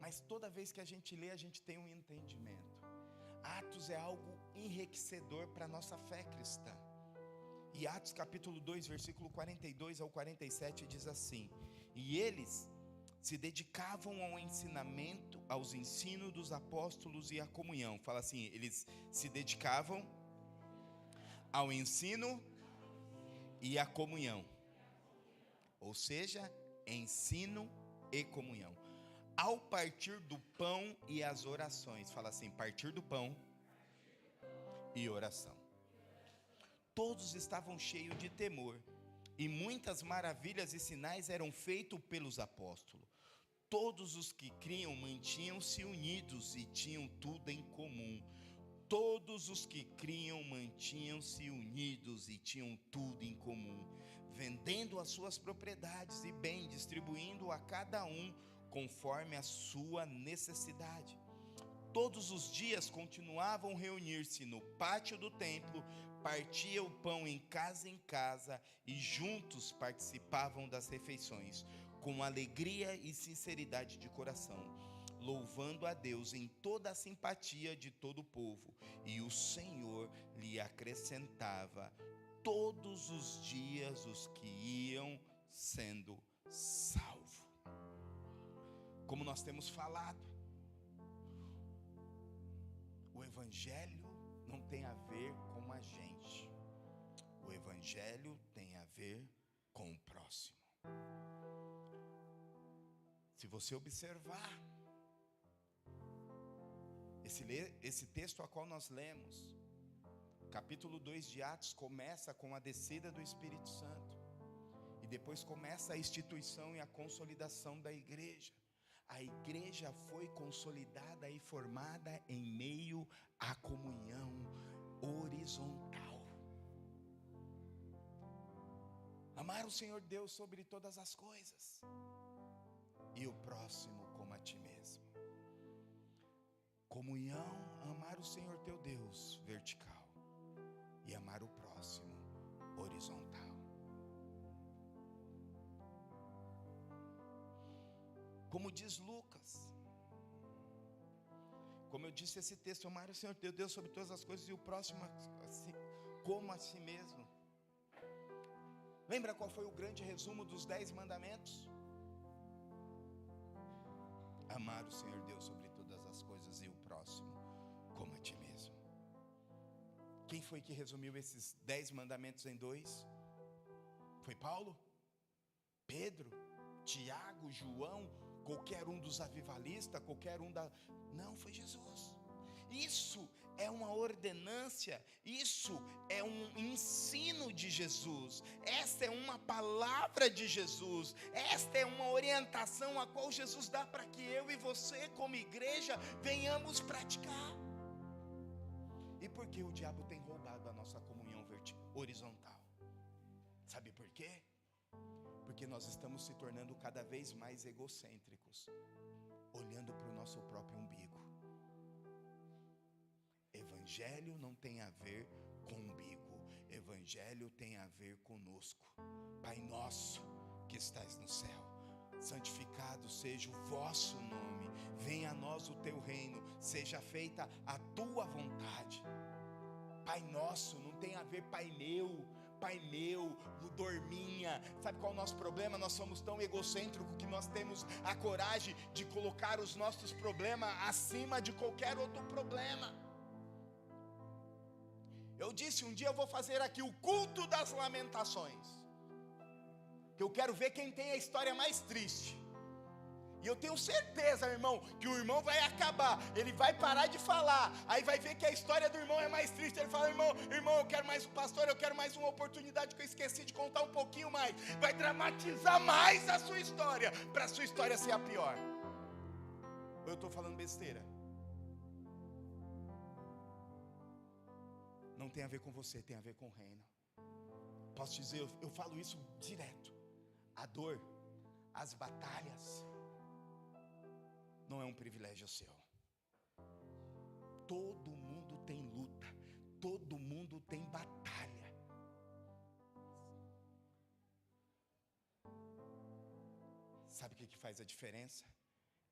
S2: Mas toda vez que a gente lê, a gente tem um entendimento. Atos é algo enriquecedor para a nossa fé cristã. E Atos capítulo 2, versículo 42 ao 47 diz assim: e eles se dedicavam ao ensinamento, aos ensinos dos apóstolos e à comunhão. Fala assim, eles se dedicavam ao ensino e à comunhão. Ou seja, ensino e comunhão. Ao partir do pão e as orações. Fala assim, partir do pão e oração. Todos estavam cheios de temor, e muitas maravilhas e sinais eram feitos pelos apóstolos. Todos os que criam mantinham-se unidos e tinham tudo em comum. Todos os que criam mantinham-se unidos e tinham tudo em comum, vendendo as suas propriedades e bem, distribuindo a cada um conforme a sua necessidade. Todos os dias continuavam a reunir-se no pátio do templo, partiam o pão em casa e juntos participavam das refeições, com alegria e sinceridade de coração, louvando a Deus em toda a simpatia de todo o povo, e o Senhor lhe acrescentava todos os dias os que iam sendo salvos. Como nós temos falado, o Evangelho não tem a ver com a gente. O Evangelho tem a ver com o próximo. Se você observar, esse texto a qual nós lemos, capítulo 2 de Atos, começa com a descida do Espírito Santo. E depois começa a instituição e a consolidação da igreja. A igreja foi consolidada e formada em meio à comunhão horizontal. Amar o Senhor Deus sobre todas as coisas, e o próximo como a ti mesmo. Comunhão, amar o Senhor teu Deus, vertical, e amar o próximo, horizontal. Como diz Lucas, como eu disse, esse texto, amar o Senhor teu Deus sobre todas as coisas e o próximo assim, como a si mesmo. Lembra qual foi o grande resumo dos 10 mandamentos? Amar o Senhor Deus sobre todas as coisas e o próximo como a ti mesmo. Quem foi que resumiu esses 10 mandamentos em 2? Foi Paulo? Pedro? Tiago? João? Qualquer um dos avivalistas? Qualquer um da... Não, foi Jesus. Isso é uma ordenância, isso é um ensino de Jesus, esta é uma palavra de Jesus, esta é uma orientação a qual Jesus dá para que eu e você como igreja venhamos praticar. E por que o diabo tem roubado a nossa comunhão horizontal? Sabe por quê? Porque nós estamos se tornando cada vez mais egocêntricos, olhando para o nosso próprio umbigo. Evangelho não tem a ver com umbigo, Evangelho tem a ver conosco. Pai nosso que estás no céu, santificado seja o vosso nome, venha a nós o teu reino, seja feita a tua vontade. Pai nosso não tem a ver Pai meu, dorminha. Sabe qual é o nosso problema? Nós somos tão egocêntricos que nós temos a coragem de colocar os nossos problemas acima de qualquer outro problema. Eu disse, um dia eu vou fazer aqui o culto das lamentações, que eu quero ver quem tem a história mais triste. E eu tenho certeza, irmão, que o irmão vai acabar, ele vai parar de falar, aí vai ver que a história do irmão é mais triste. Ele fala, irmão, eu quero mais um pastor, eu quero mais uma oportunidade que eu esqueci de contar um pouquinho mais. Vai dramatizar mais a sua história, para a sua história ser a pior. Ou eu estou falando besteira? tem a ver com você, tem a ver com o reino. Posso dizer, eu falo isso direto. A dor, as batalhas, não é um privilégio seu. Todo mundo tem luta, todo mundo tem batalha. Sabe o que faz a diferença?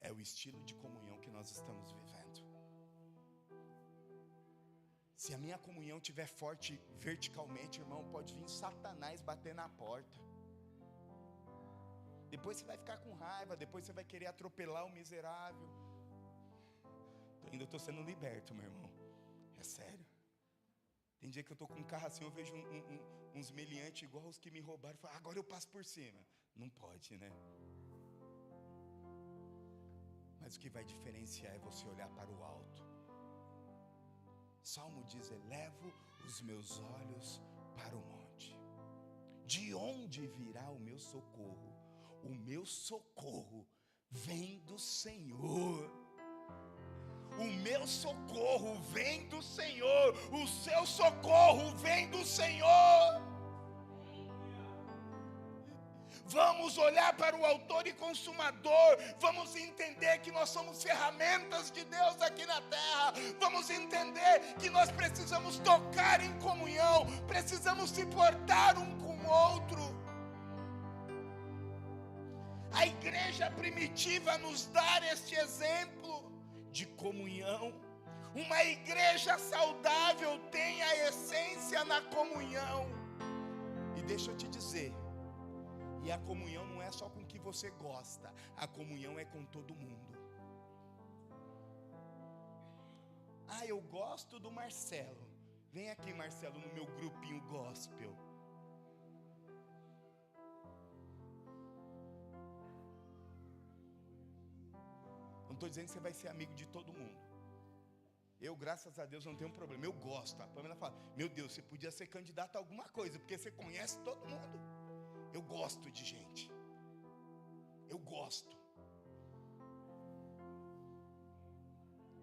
S2: É o estilo de comunhão que nós estamos vivendo. Se a minha comunhão estiver forte verticalmente, irmão, pode vir Satanás bater na porta. Depois você vai ficar com raiva, depois você vai querer atropelar o miserável. Ainda estou sendo liberto, meu irmão. É sério. Tem dia que eu estou com um carro assim, eu vejo uns meliantes igual os que me roubaram. Falo, agora eu passo por cima. Não pode, né? Mas o que vai diferenciar é você olhar para o alto. Salmo diz, elevo os meus olhos para o monte. De onde virá o meu socorro? O meu socorro vem do Senhor. O meu socorro vem do Senhor. O seu socorro vem do Senhor. Vamos olhar para o autor e consumador. Vamos entender que nós somos ferramentas de Deus aqui na terra. Vamos entender que nós precisamos tocar em comunhão. Precisamos se portar um com o outro. A igreja primitiva nos dá este exemplo de comunhão. Uma igreja saudável tem a essência na comunhão. E deixa eu te dizer, e a comunhão não é só com quem você gosta, a comunhão é com todo mundo. Ah, eu gosto do Marcelo. Vem aqui, Marcelo, no meu grupinho gospel. Não estou dizendo que você vai ser amigo de todo mundo. Eu, graças a Deus, não tenho problema. Eu gosto. A Pamela fala, meu Deus, você podia ser candidato a alguma coisa, porque você conhece todo mundo. Eu gosto de gente. Eu gosto.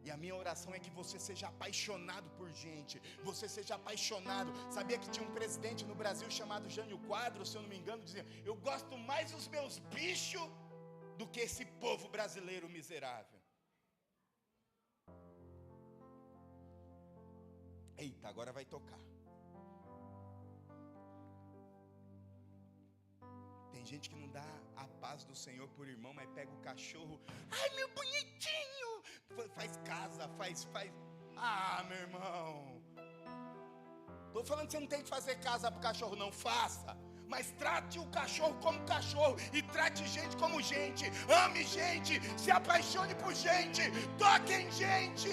S2: E a minha oração é que você seja apaixonado por gente. Você seja apaixonado. Sabia que tinha um presidente no Brasil chamado Jânio Quadros, se eu não me engano, dizia, eu gosto mais dos meus bichos do que esse povo brasileiro miserável. Eita, agora vai tocar. Tem gente que não dá a paz do Senhor por irmão, mas pega o cachorro. Ai, meu bonitinho. Faz casa, faz. Ah, meu irmão. Estou falando que você não tem que fazer casa para o cachorro, não. Faça. Mas trate o cachorro como cachorro. E trate gente como gente. Ame gente. Se apaixone por gente. Toque em gente.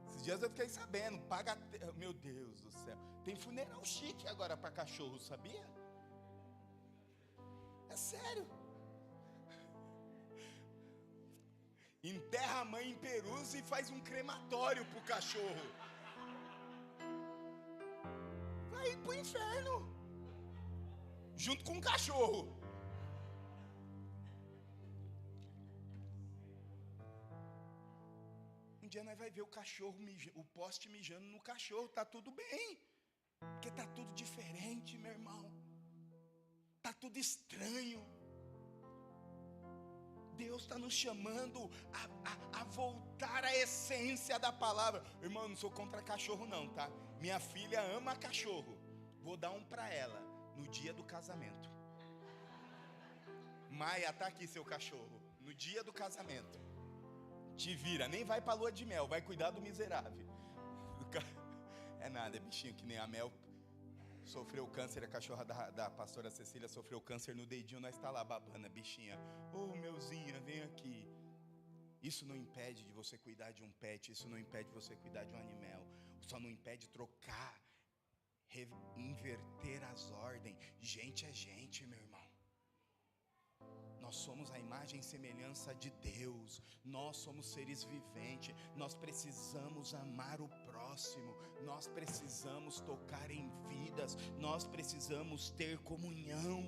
S2: Esses dias eu fiquei sabendo. Paga. Meu Deus do céu. Tem funeral chique agora para cachorro, sabia? É sério. Enterra a mãe em Perus e faz um crematório pro cachorro. Vai pro inferno. Junto com o cachorro. Um dia nós vai ver o cachorro, o poste mijando no cachorro. Tá tudo bem. Porque tá tudo diferente, meu irmão. Tá tudo estranho. Deus está nos chamando a voltar à essência da palavra. Irmão, eu não sou contra cachorro não, tá? Minha filha ama cachorro. Vou dar um para ela no dia do casamento. Maia, tá aqui seu cachorro. No dia do casamento. Te vira, nem vai para lua de mel, vai cuidar do miserável. É nada, é bichinho que nem a Mel. Sofreu câncer, a cachorra da pastora Cecília sofreu câncer no dedinho, nós está lá babando a bichinha. Ô, meuzinha, vem aqui. Isso não impede de você cuidar de um pet, isso não impede de você cuidar de um animal. Só não impede trocar, inverter as ordens. Gente é gente, meu irmão. Nós somos a imagem e semelhança de Deus. Nós somos seres viventes. Nós precisamos amar o próximo. Nós precisamos tocar em vidas. Nós precisamos ter comunhão.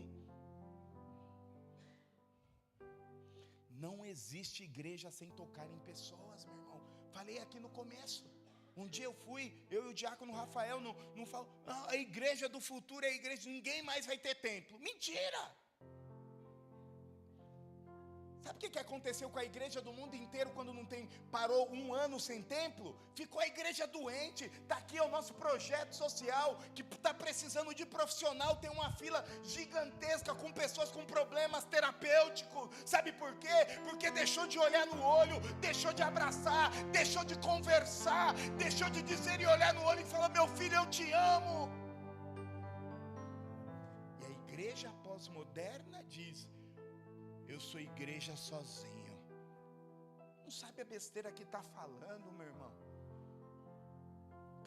S2: Não existe igreja sem tocar em pessoas, meu irmão. Falei aqui no começo. Um dia eu e o diácono Rafael, não falo, a igreja do futuro é a igreja, ninguém mais vai ter templo. Mentira! Sabe o que aconteceu com a igreja do mundo inteiro quando parou um ano sem templo? Ficou a igreja doente. Está aqui o nosso projeto social, que está precisando de profissional, tem uma fila gigantesca com pessoas com problemas terapêuticos. Sabe por quê? Porque deixou de olhar no olho, deixou de abraçar, deixou de conversar, deixou de dizer e olhar no olho e falar: meu filho, eu te amo. E a igreja pós-moderna diz: eu sou igreja sozinho. Não sabe a besteira que está falando, meu irmão.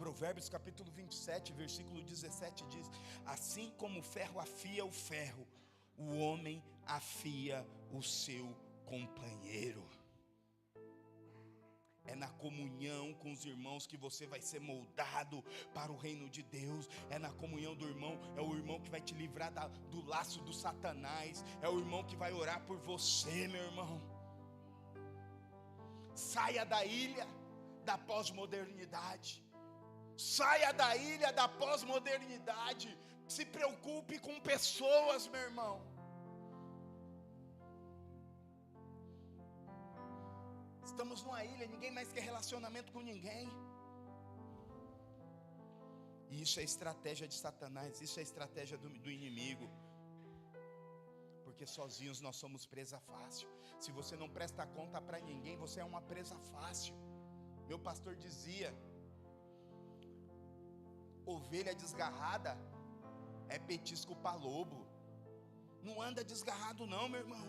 S2: Provérbios capítulo 27, versículo 17 diz: assim como o ferro afia o ferro, o homem afia o seu companheiro. É na comunhão com os irmãos que você vai ser moldado para o reino de Deus. É na comunhão do irmão. É o irmão que vai te livrar do laço do Satanás. É o irmão que vai orar por você, meu irmão. Saia da ilha da pós-modernidade. Saia da ilha da pós-modernidade. Se preocupe com pessoas, meu irmão. Estamos numa ilha, ninguém mais quer relacionamento com ninguém. E isso é estratégia de Satanás, isso é estratégia do inimigo. Porque sozinhos nós somos presa fácil. Se você não presta conta para ninguém, você é uma presa fácil. Meu pastor dizia: ovelha desgarrada é petisco para lobo. Não anda desgarrado não, meu irmão.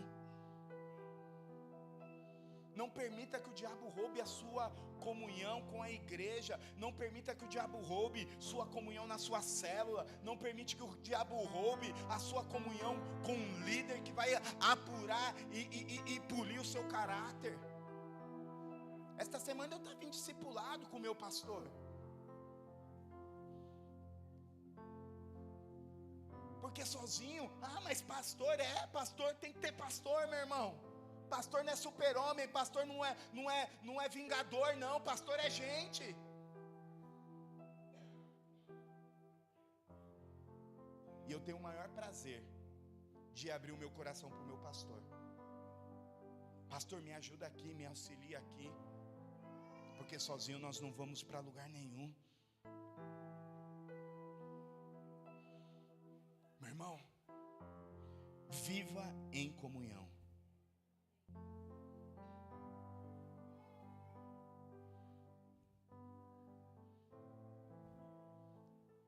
S2: Não permita que o diabo roube a sua comunhão com a igreja. Não permita que o diabo roube sua comunhão na sua célula. Não permite que o diabo roube a sua comunhão com um líder que vai apurar e polir o seu caráter. Esta semana eu estava em discipulado com o meu pastor. Porque sozinho, mas pastor tem que ter pastor, meu irmão. Pastor não é super-homem, pastor não é vingador, não. Pastor é gente. E eu tenho o maior prazer de abrir o meu coração para o meu pastor. Pastor, me ajuda aqui, me auxilia aqui. Porque sozinho nós não vamos para lugar nenhum. Meu irmão, viva em comunhão.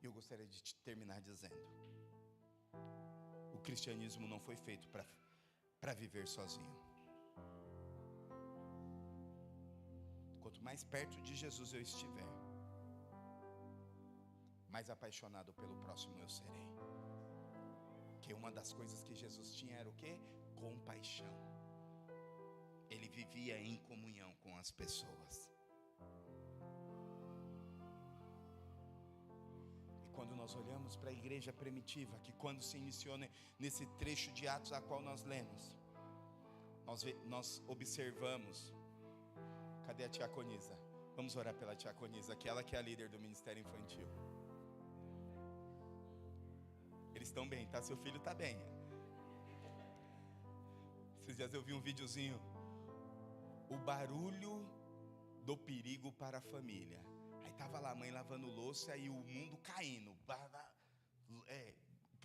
S2: Eu gostaria de terminar dizendo: o cristianismo não foi feito para viver sozinho. Quanto mais perto de Jesus eu estiver, mais apaixonado pelo próximo eu serei. Porque uma das coisas que Jesus tinha era o quê? Compaixão. Ele vivia em comunhão com as pessoas. Quando nós olhamos para a igreja primitiva, que quando se iniciou nesse trecho de Atos a qual nós lemos, nós observamos. Cadê a diaconisa? Vamos orar pela diaconisa, aquela que é a líder do ministério infantil. Eles estão bem, tá? Seu filho está bem. Esses dias eu vi um videozinho. O barulho do perigo para a família. Aí estava lá a mãe lavando louça e o mundo caindo.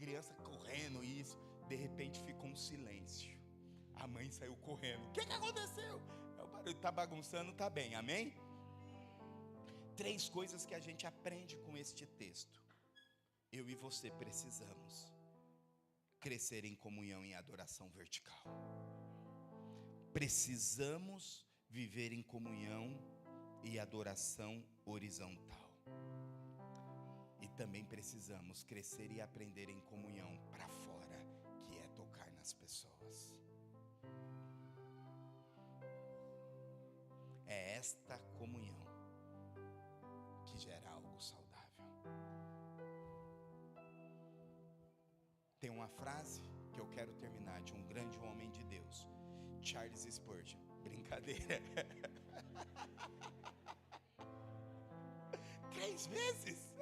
S2: Criança correndo, isso. De repente ficou um silêncio. A mãe saiu correndo. O que aconteceu? O barulho está bagunçando, está bem, amém? 3 coisas que a gente aprende com este texto. Eu e você precisamos crescer em comunhão e adoração vertical. Precisamos viver em comunhão e adoração horizontal. E também precisamos crescer e aprender em comunhão para fora, que é tocar nas pessoas. É esta comunhão que gera algo saudável. Tem uma frase que eu quero terminar de um grande homem de Deus, Charles Spurgeon. Brincadeira. 3 vezes.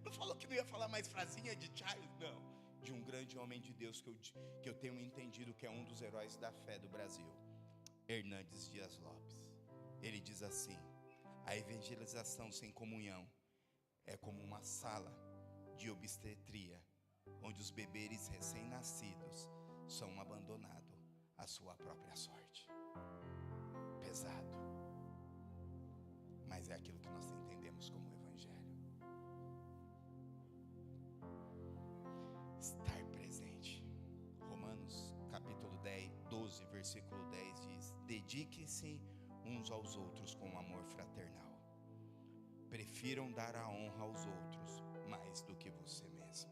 S2: Não falou que não ia falar mais frasinha de Charles? Não. De um grande homem de Deus que eu tenho entendido que é um dos heróis da fé do Brasil. Hernandes Dias Lopes. Ele diz assim: a evangelização sem comunhão é como uma sala de obstetria, onde os bebês recém-nascidos são abandonados à sua própria sorte. Pesado, mas é aquilo que nós entendemos como evangelho. Estar presente. Romanos capítulo 12, versículo 10 diz: dediquem-se uns aos outros com amor fraternal. Prefiram dar a honra aos outros mais do que você mesmo.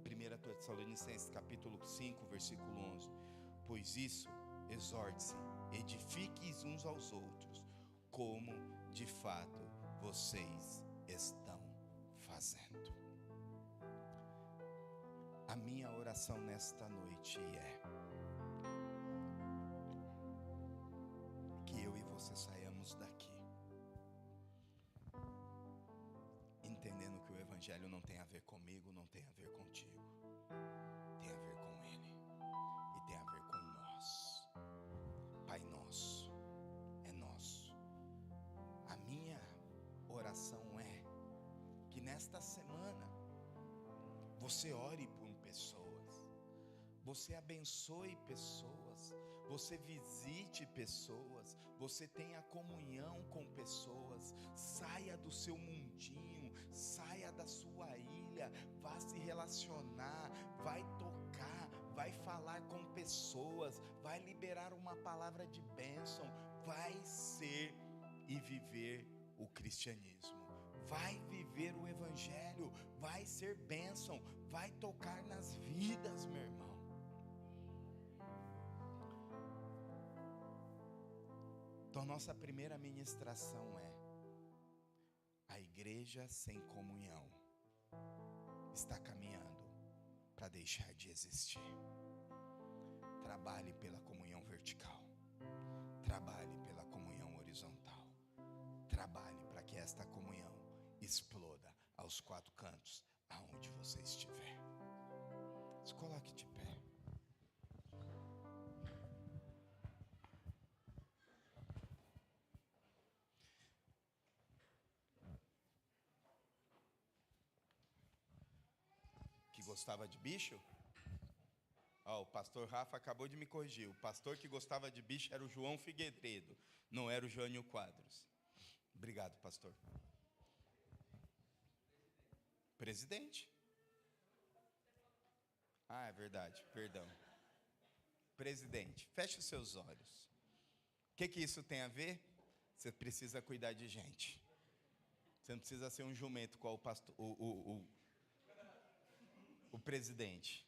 S2: 1 Tessalonicenses capítulo 5, versículo 11. Pois isso, exorte-se, edifiquem uns aos outros, como de fato vocês estão fazendo. A minha oração nesta noite é que eu e você saiamos daqui entendendo que o evangelho não tem a ver comigo, não tem a ver contigo, tem a ver com Ele e tem a ver com nós. Pai nosso é nosso. A minha oração é que nesta semana você ore por pessoas, você abençoe pessoas, você visite pessoas, você tenha comunhão com pessoas. Saia do seu mundinho, saia da sua ilha, vá se relacionar, vai tocar, vai falar com pessoas, vai liberar uma palavra de bênção, vai ser e viver o cristianismo, vai viver o evangelho, vai ser bênção, vai tocar nas vidas, meu irmão. Então, nossa primeira ministração é: a igreja sem comunhão está caminhando para deixar de existir. Trabalhe pela comunhão vertical, trabalhe pela comunhão horizontal, trabalhe para que esta comunhão exploda aos 4 cantos, aonde você estiver. Se coloque de pé. Gostava de bicho? O pastor Rafa acabou de me corrigir. O pastor que gostava de bicho era o João Figueiredo, não era o Jânio Quadros. Obrigado, pastor. Presidente. É verdade, perdão. Presidente, feche os seus olhos. O que isso tem a ver? Você precisa cuidar de gente. Você não precisa ser um jumento qual o pastor, o presidente.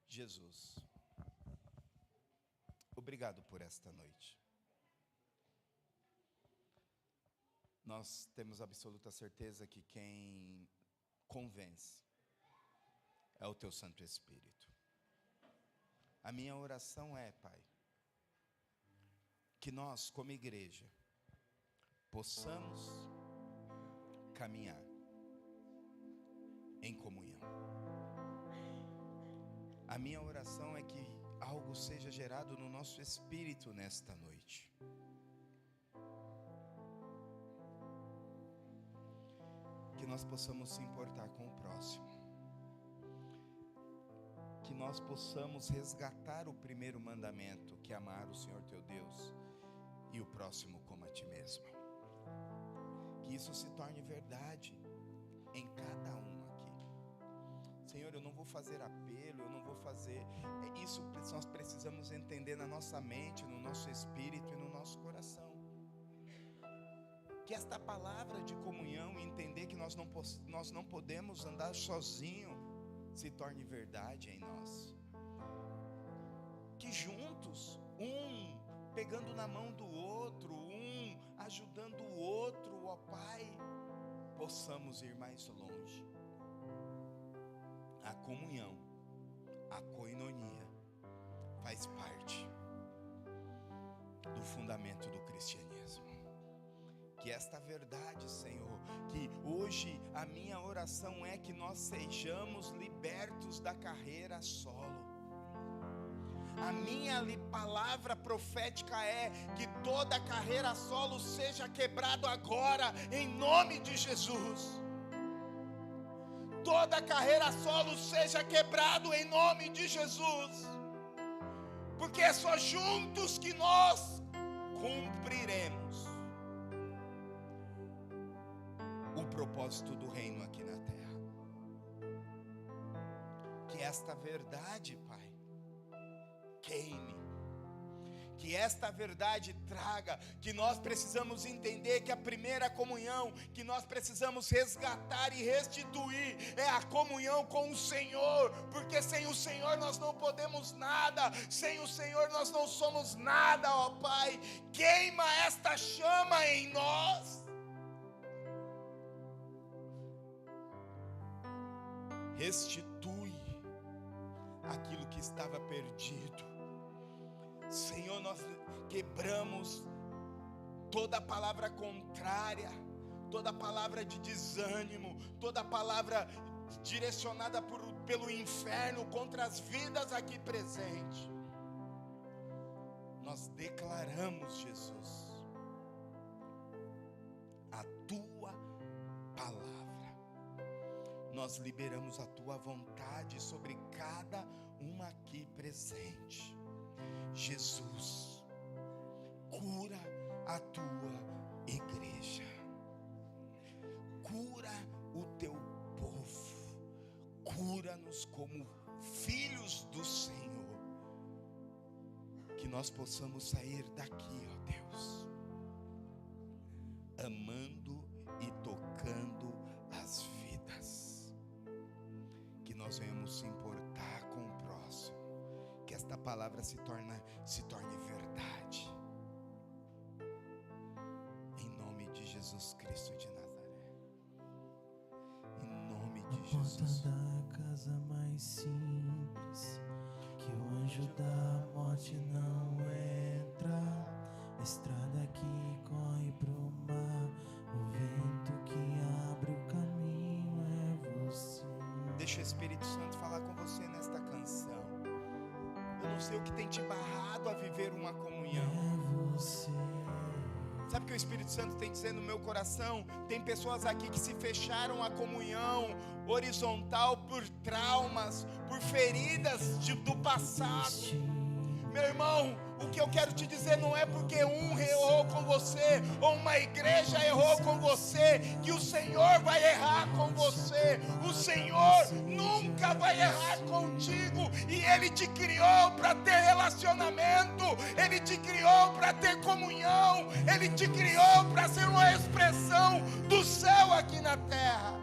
S2: Jesus, obrigado por esta noite. Nós temos absoluta certeza que quem convence é o Teu Santo Espírito. A minha oração é, Pai, que nós, como igreja, possamos caminhar em comunhão. A minha oração é que algo seja gerado no nosso espírito nesta noite. Que nós possamos se importar com o próximo. Que nós possamos resgatar o primeiro mandamento, que é amar o Senhor teu Deus e o próximo como a ti mesmo. Que isso se torne verdade em cada um aqui. Senhor, eu não vou fazer apelo, eu não vou fazer. Isso nós precisamos entender na nossa mente, no nosso espírito e no nosso coração. Que esta palavra de comunhão e entender que nós não podemos andar sozinho se torne verdade em nós. Que juntos, um pegando na mão do outro, um ajudando o outro, ó Pai, possamos ir mais longe. A comunhão, a koinonia, faz parte do fundamento do cristianismo. Que esta verdade, Senhor, que hoje a minha oração é que nós sejamos libertos da carreira solo. A minha palavra profética é que toda carreira solo seja quebrado agora, em nome de Jesus. Toda carreira solo seja quebrado em nome de Jesus. Porque é só juntos que nós cumpriremos o propósito do reino aqui na terra. Que esta verdade, Pai, queime. Que esta verdade traga, que nós precisamos entender que a primeira comunhão que nós precisamos resgatar e restituir é a comunhão com o Senhor, porque sem o Senhor nós não podemos nada, sem o Senhor nós não somos nada, ó Pai. Queima esta chama em nós. Restitui aquilo que estava perdido. Senhor, nós quebramos toda palavra contrária, toda palavra de desânimo, toda palavra direcionada pelo inferno contra as vidas aqui presentes. Nós declaramos, Jesus, a Tua palavra. Nós liberamos a Tua vontade sobre cada uma aqui presente. Jesus, cura a Tua igreja, cura o Teu povo, cura-nos como filhos do Senhor, que nós possamos sair daqui, ó Deus, amando e tocando as vidas, que nós venhamos se importar com o próximo, que esta palavra se torne verdade, em nome de Jesus Cristo de Nazaré, em nome de Jesus.
S3: A porta da casa mais simples, que o anjo da morte não entra, a estrada que corre pro mar, o vento que abre o caminho é você.
S2: Deixa o Espírito Santo falar com você nesta canção. Eu não sei o que tem te barrado a viver uma comunhão.
S3: É você.
S2: Sabe o que o Espírito Santo tem dizendo no meu coração? Tem pessoas aqui que se fecharam à comunhão horizontal por traumas, por feridas do passado. Meu irmão, o que eu quero te dizer não é porque um errou com você, ou uma igreja errou com você, que o Senhor vai errar com você. O Senhor nunca vai errar contigo, e Ele te criou para ter relacionamento, Ele te criou para ter comunhão, Ele te criou para ser uma expressão do céu aqui na terra.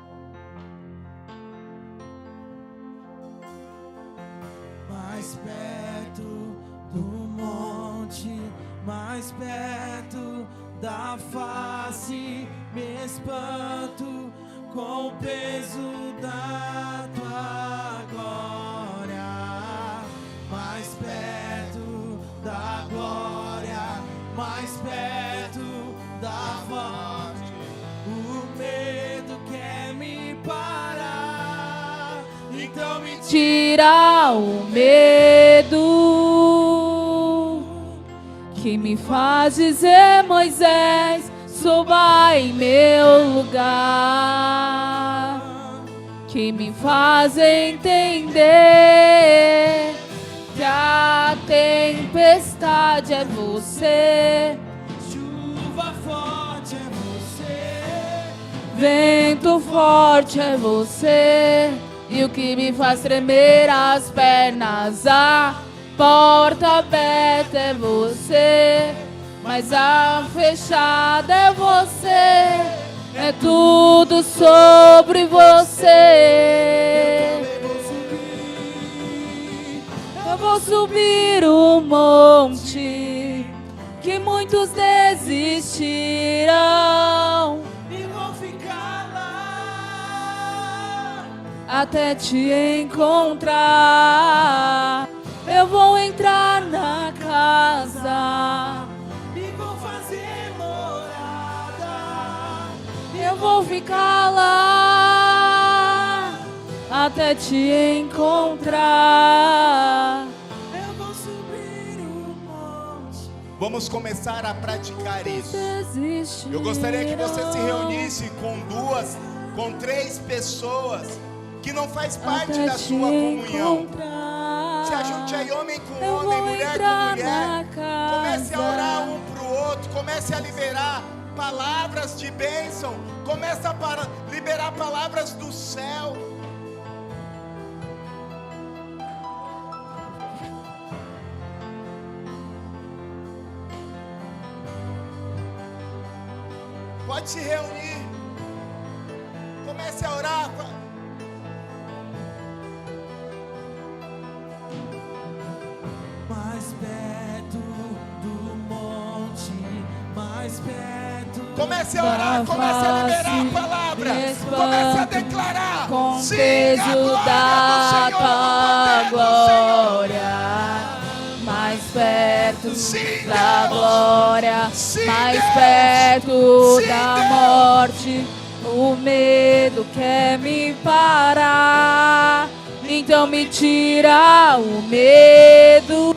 S3: Mais perto do monte, mais perto da face, me espanto com o peso da tua glória. Mais perto da glória, mais perto da morte, o medo quer me parar, então me
S4: tira o medo que me faz dizer: Moisés, suba em meu lugar, que me faz entender que a tempestade é você,
S3: chuva forte é você,
S4: vento forte é você, e o que me faz tremer as pernas, a porta aberta é você, mas a fechada é você, é tudo sobre você. Eu vou subir o monte que muitos desistiram,
S3: e vou ficar lá
S4: até te encontrar. Eu vou entrar ficar lá até te encontrar.
S3: Eu vou subir o monte.
S2: Vamos começar a praticar isso.
S4: Desistir.
S2: Eu gostaria que você se reunisse com 2, com 3 pessoas que não faz parte
S4: até
S2: da
S4: te
S2: sua comunhão.
S4: encontrar.
S2: Se ajunte aí, homem com
S4: Eu
S2: homem,
S4: vou
S2: mulher
S4: entrar
S2: com mulher.
S4: na casa.
S2: Comece a orar um para o outro. Comece a liberar palavras de bênção. Comece a liberar palavras do céu. Pode se reunir. Comece a orar.
S3: Mais perto do monte, mais perto.
S2: Comece a orar, comece a liberar a palavra. Comece a declarar.
S4: Com
S2: sim,
S4: peso
S2: a glória
S4: da
S2: do Senhor,
S4: tua
S2: o poder do Senhor.
S4: glória, mais perto
S2: Sim,
S4: da
S2: Deus.
S4: glória,
S2: Sim,
S4: mais
S2: Deus.
S4: perto
S2: Sim,
S4: da
S2: Deus.
S4: morte. O medo quer me parar, então me tira o medo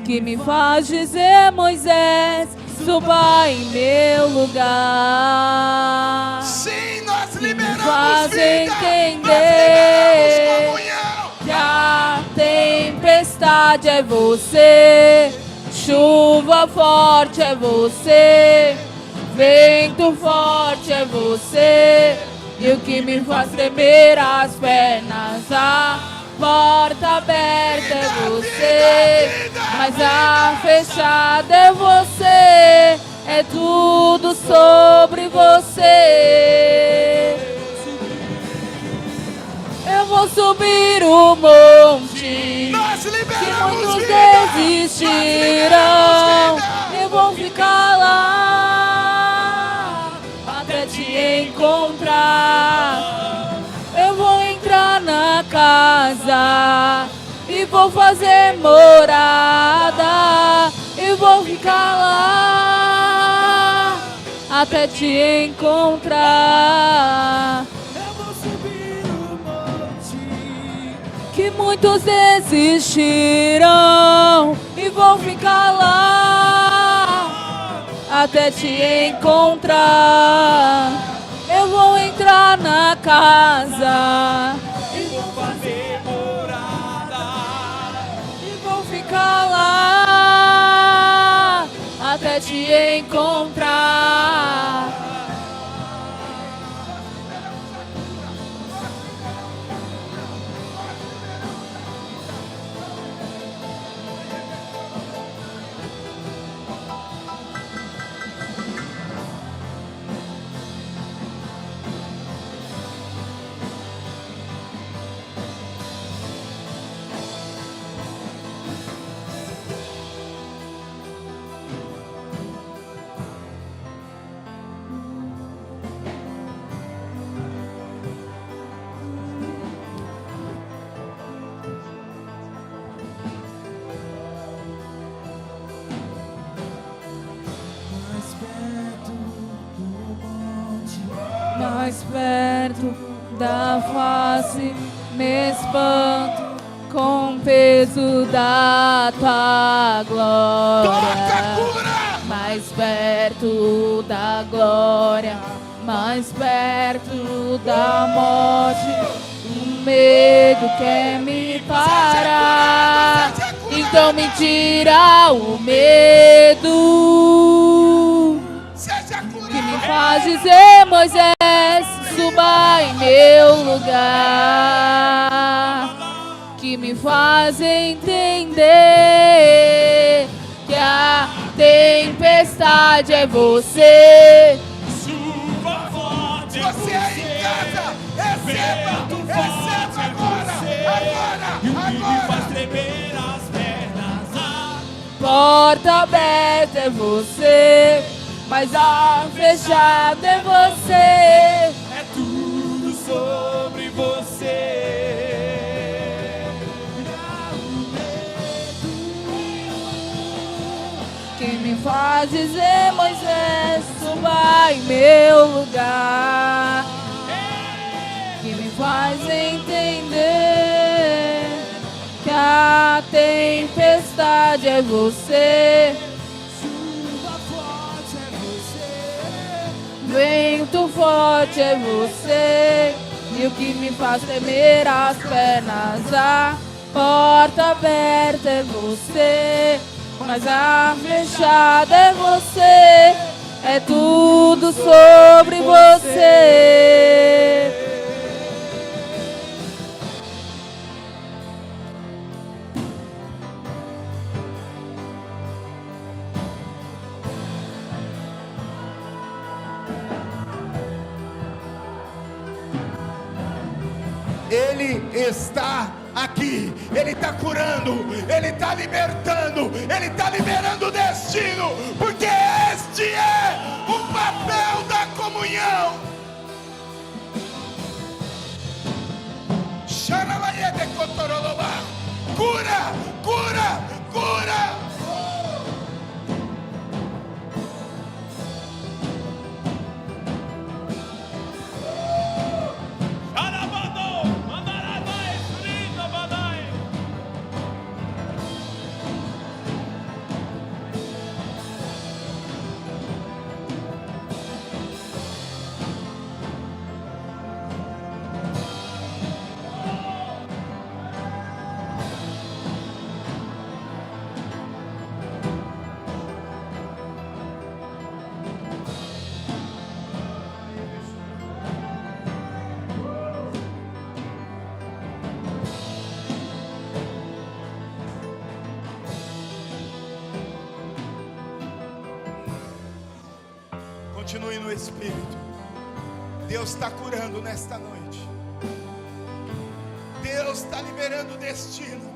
S4: que me faz dizer: Moisés, suba em meu lugar.
S2: Sim, nós
S4: Me
S2: liberamos
S4: faz
S2: vida.
S4: entender
S2: Nós liberamos comunhão.
S4: que a tempestade é você, chuva forte é você, vento forte é você, e o que me faz tremer as pernas, a porta aberta é você, mas a fechada é você, é tudo sobre você. Eu vou subir o monte
S2: Nós
S4: que
S2: liberamos
S4: muitos
S2: vida.
S4: desistirão. Eu vou ficar lá até te encontrar. Eu vou entrar na casa e vou fazer morada. Eu vou ficar lá até te encontrar.
S3: Eu vou subir o monte.
S4: Que muitos desistirão e vou ficar lá até te encontrar. Eu vou entrar na casa
S3: E vou fazer morada.
S4: e vou ficar lá até te encontrar.
S3: Mais perto do monte.
S4: Mais perto da face, me espanto com o peso da tua glória. Mais perto da glória, mais perto da morte, o medo quer me parar, então me tira o medo que me faz dizer: Moisés, suba em meu lugar, que me faz entender que a tempestade é você.
S3: Chuva forte.
S2: Você aí em casa, receba agora,
S3: E o que me
S2: agora.
S3: faz tremer as pernas.
S4: Porta aberta é você, mas a fechada é você.
S3: É tudo sobre você.
S4: Que me faz dizer, Moisés, suba em meu lugar, que me faz entender que a tempestade é você,
S3: Chuva forte é você,
S4: vento forte é você, e o que me faz tremer as pernas, a porta aberta é você, mas a fechada é você, é tudo sobre você.
S2: Ele está aqui, Ele está curando, Ele está libertando, Ele está liberando o destino, porque este é o papel da comunhão. Cura, cura, cura. Continue no Espírito. Deus está curando nesta noite. Deus está liberando o destino.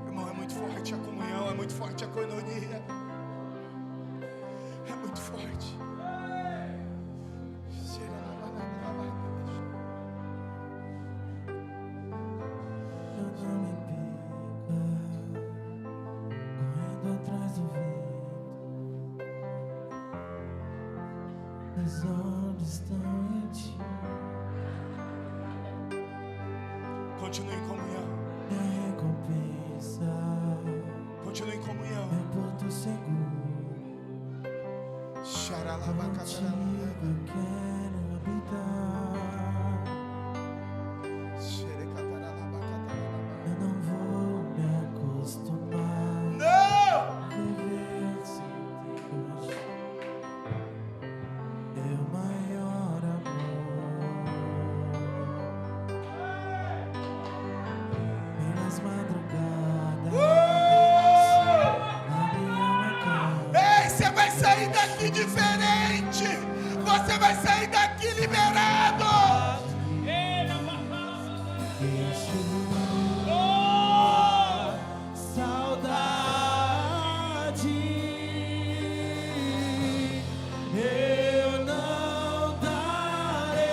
S2: Irmão, é muito forte a comunhão, é muito forte a coinonia, é muito forte.
S3: eu não me perca, correndo atrás do vento, as ondas estão em ti.
S2: Continue em comunhão.
S3: Minha recompensa,
S2: Continue em comunhão.
S3: meu porto seguro. Contigo eu quero habitar. Eu não vou me acostumar.
S2: Não!
S3: Viver sem Deus é o maior amor. Pelas madrugadas, na minha casa.
S2: Ei, você vai sair daqui diferente. Você vai sair daqui liberado.
S3: Saudade, eu não darei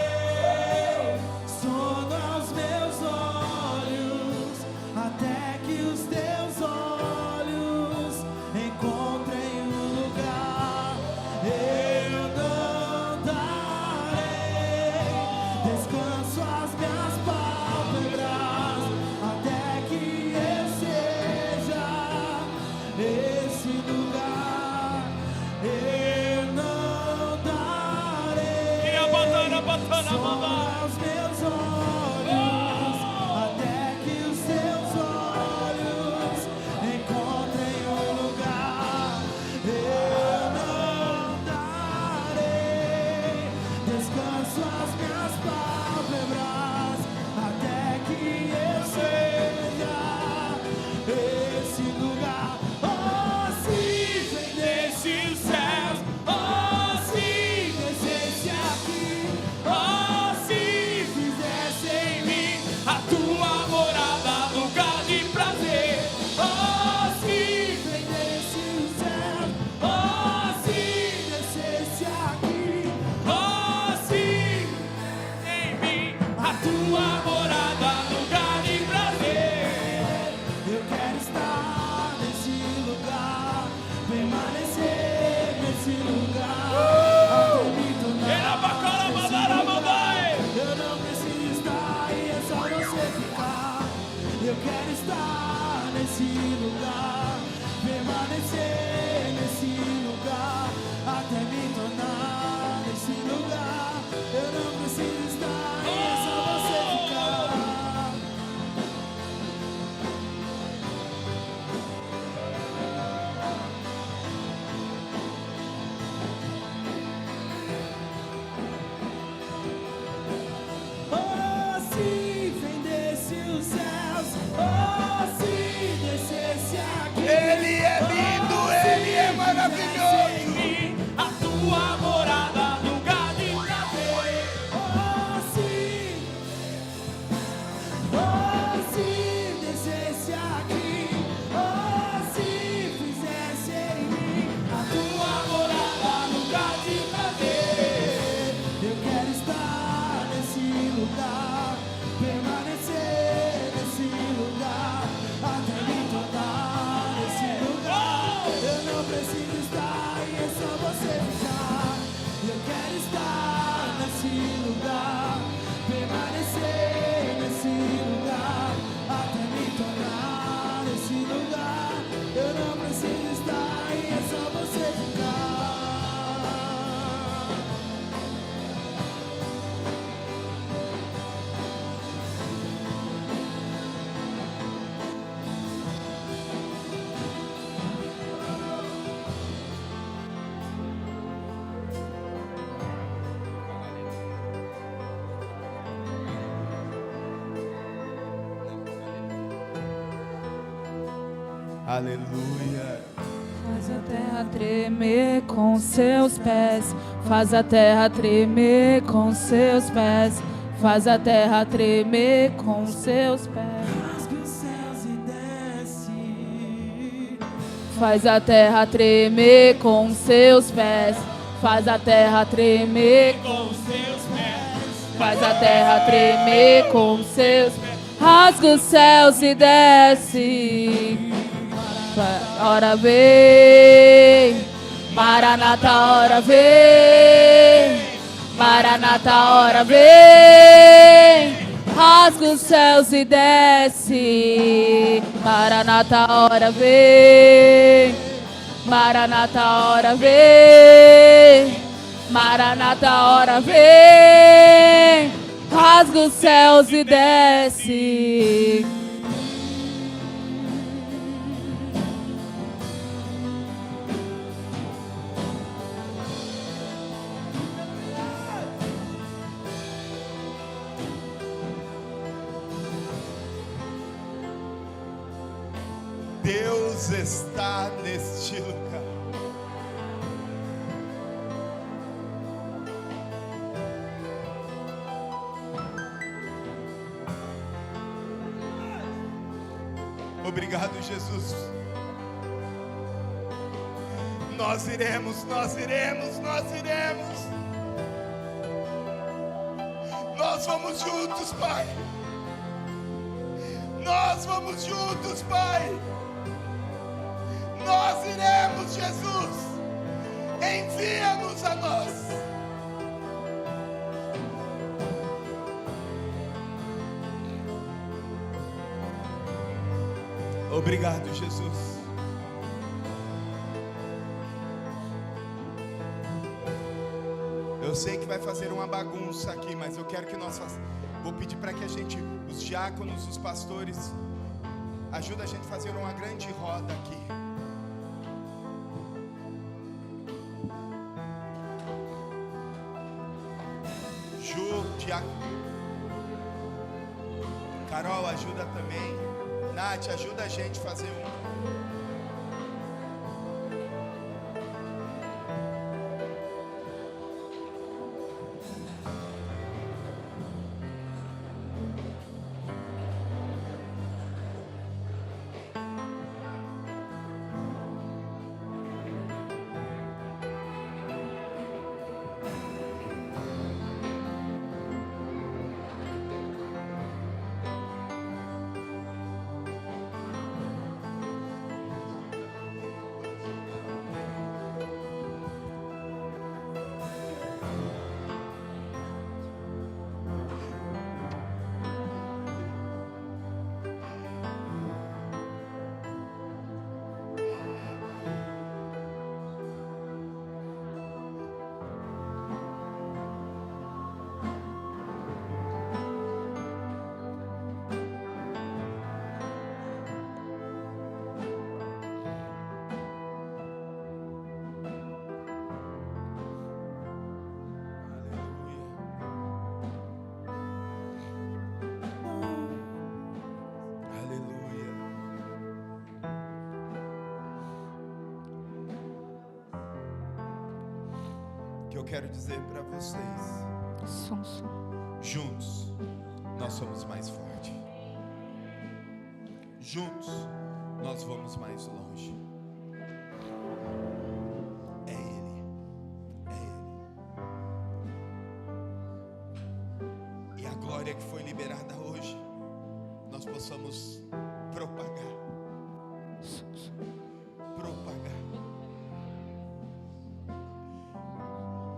S3: sono aos meus olhos, até que os teus olhos encontrem um lugar. Eu não darei descanso às minhas pálpebras, até que eu seja esse lugar. Eu não darei sono aos meus olhos, até que os seus olhos encontrem um lugar. Eu não darei descanso às minhas pálpebras, até que eu seja esse lugar. Oh, se vendesse os céus, oh,
S1: Aleluia.
S4: Faz a terra tremer com seus pés. Faz a terra tremer com seus pés. Faz a terra tremer com seus pés.
S3: Rasga os céus e desce.
S4: Faz a terra tremer com seus pés. Faz a terra tremer com seus pés. Faz a terra tremer com seus pés. Rasga os céus e desce. Ora vem, Maranata, ora vem, Maranata, ora vem. Rasga os céus e desce. Maranata, ora vem, Maranata, ora vem, Maranata, ora vem. Rasga os céus e desce.
S2: Deus está neste lugar. Obrigado, Jesus. Nós iremos, nós iremos, nós iremos. Nós vamos juntos, Pai. Nós vamos juntos, Pai. Nós iremos, Jesus. Envia-nos a nós. Obrigado, Jesus. Eu sei que vai fazer uma bagunça aqui, mas eu quero que nós façamos. Vou pedir para que a gente, os diáconos, os pastores, ajuda a gente a fazer uma grande roda aqui. Ju, diácono. Carol, ajuda também. Nath, ajuda a gente a fazer um. Eu quero dizer para vocês, juntos nós somos mais fortes, juntos nós vamos mais longe. É Ele, é Ele. E a glória que foi liberada hoje, nós possamos propagar.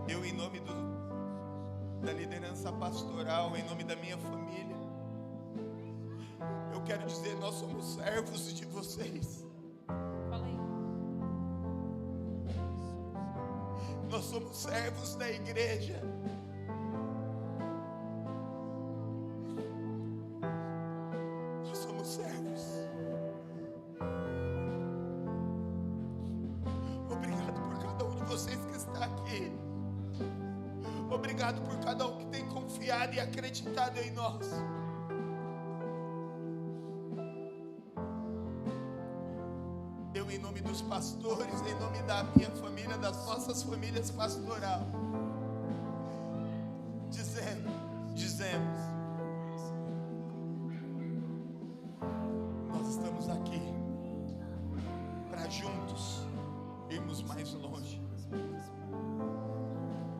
S2: Eu, em nome da liderança pastoral, em nome da minha família, eu quero dizer, nós somos servos de vocês. Nós somos servos da igreja. Nós somos servos. Obrigado por cada um de vocês que está aqui. Obrigado por cada um que tem confiado e acreditado em nós.
S1: pastores, em nome da minha família, das nossas famílias pastoral, dizemos, nós estamos aqui para juntos irmos mais longe.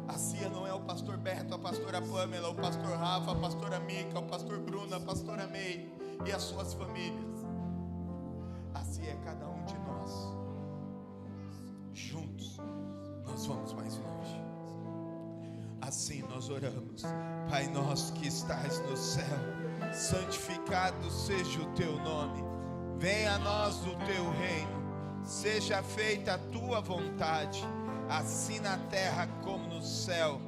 S1: A CIA não é o pastor Beto, a pastora Pamela, o pastor Rafa, a pastora Mica, o pastor Bruno, a pastora May e as suas famílias. A CIA é cada um de nós. Juntos nós vamos mais longe. Assim nós oramos. Pai nosso que estás no céu, santificado seja o teu nome. Venha a nós o teu reino. Seja feita a tua vontade, assim na terra como no céu.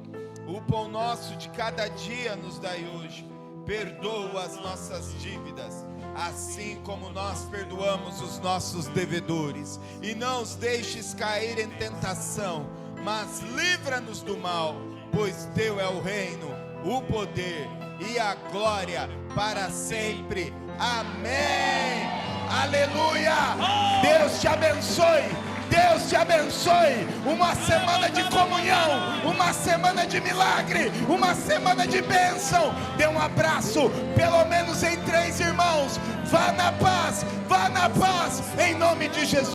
S1: O pão nosso de cada dia nos dai hoje. Perdoa as nossas dívidas, assim como nós perdoamos os nossos devedores. E não os deixes cair em tentação, mas livra-nos do mal, pois teu é o reino, o poder e a glória para sempre. Amém. Aleluia. Deus te abençoe. Deus te abençoe. Uma semana de comunhão, uma semana de milagre, uma semana de bênção. Dê um abraço, pelo menos em 3 irmãos. Vá na paz, em nome de Jesus.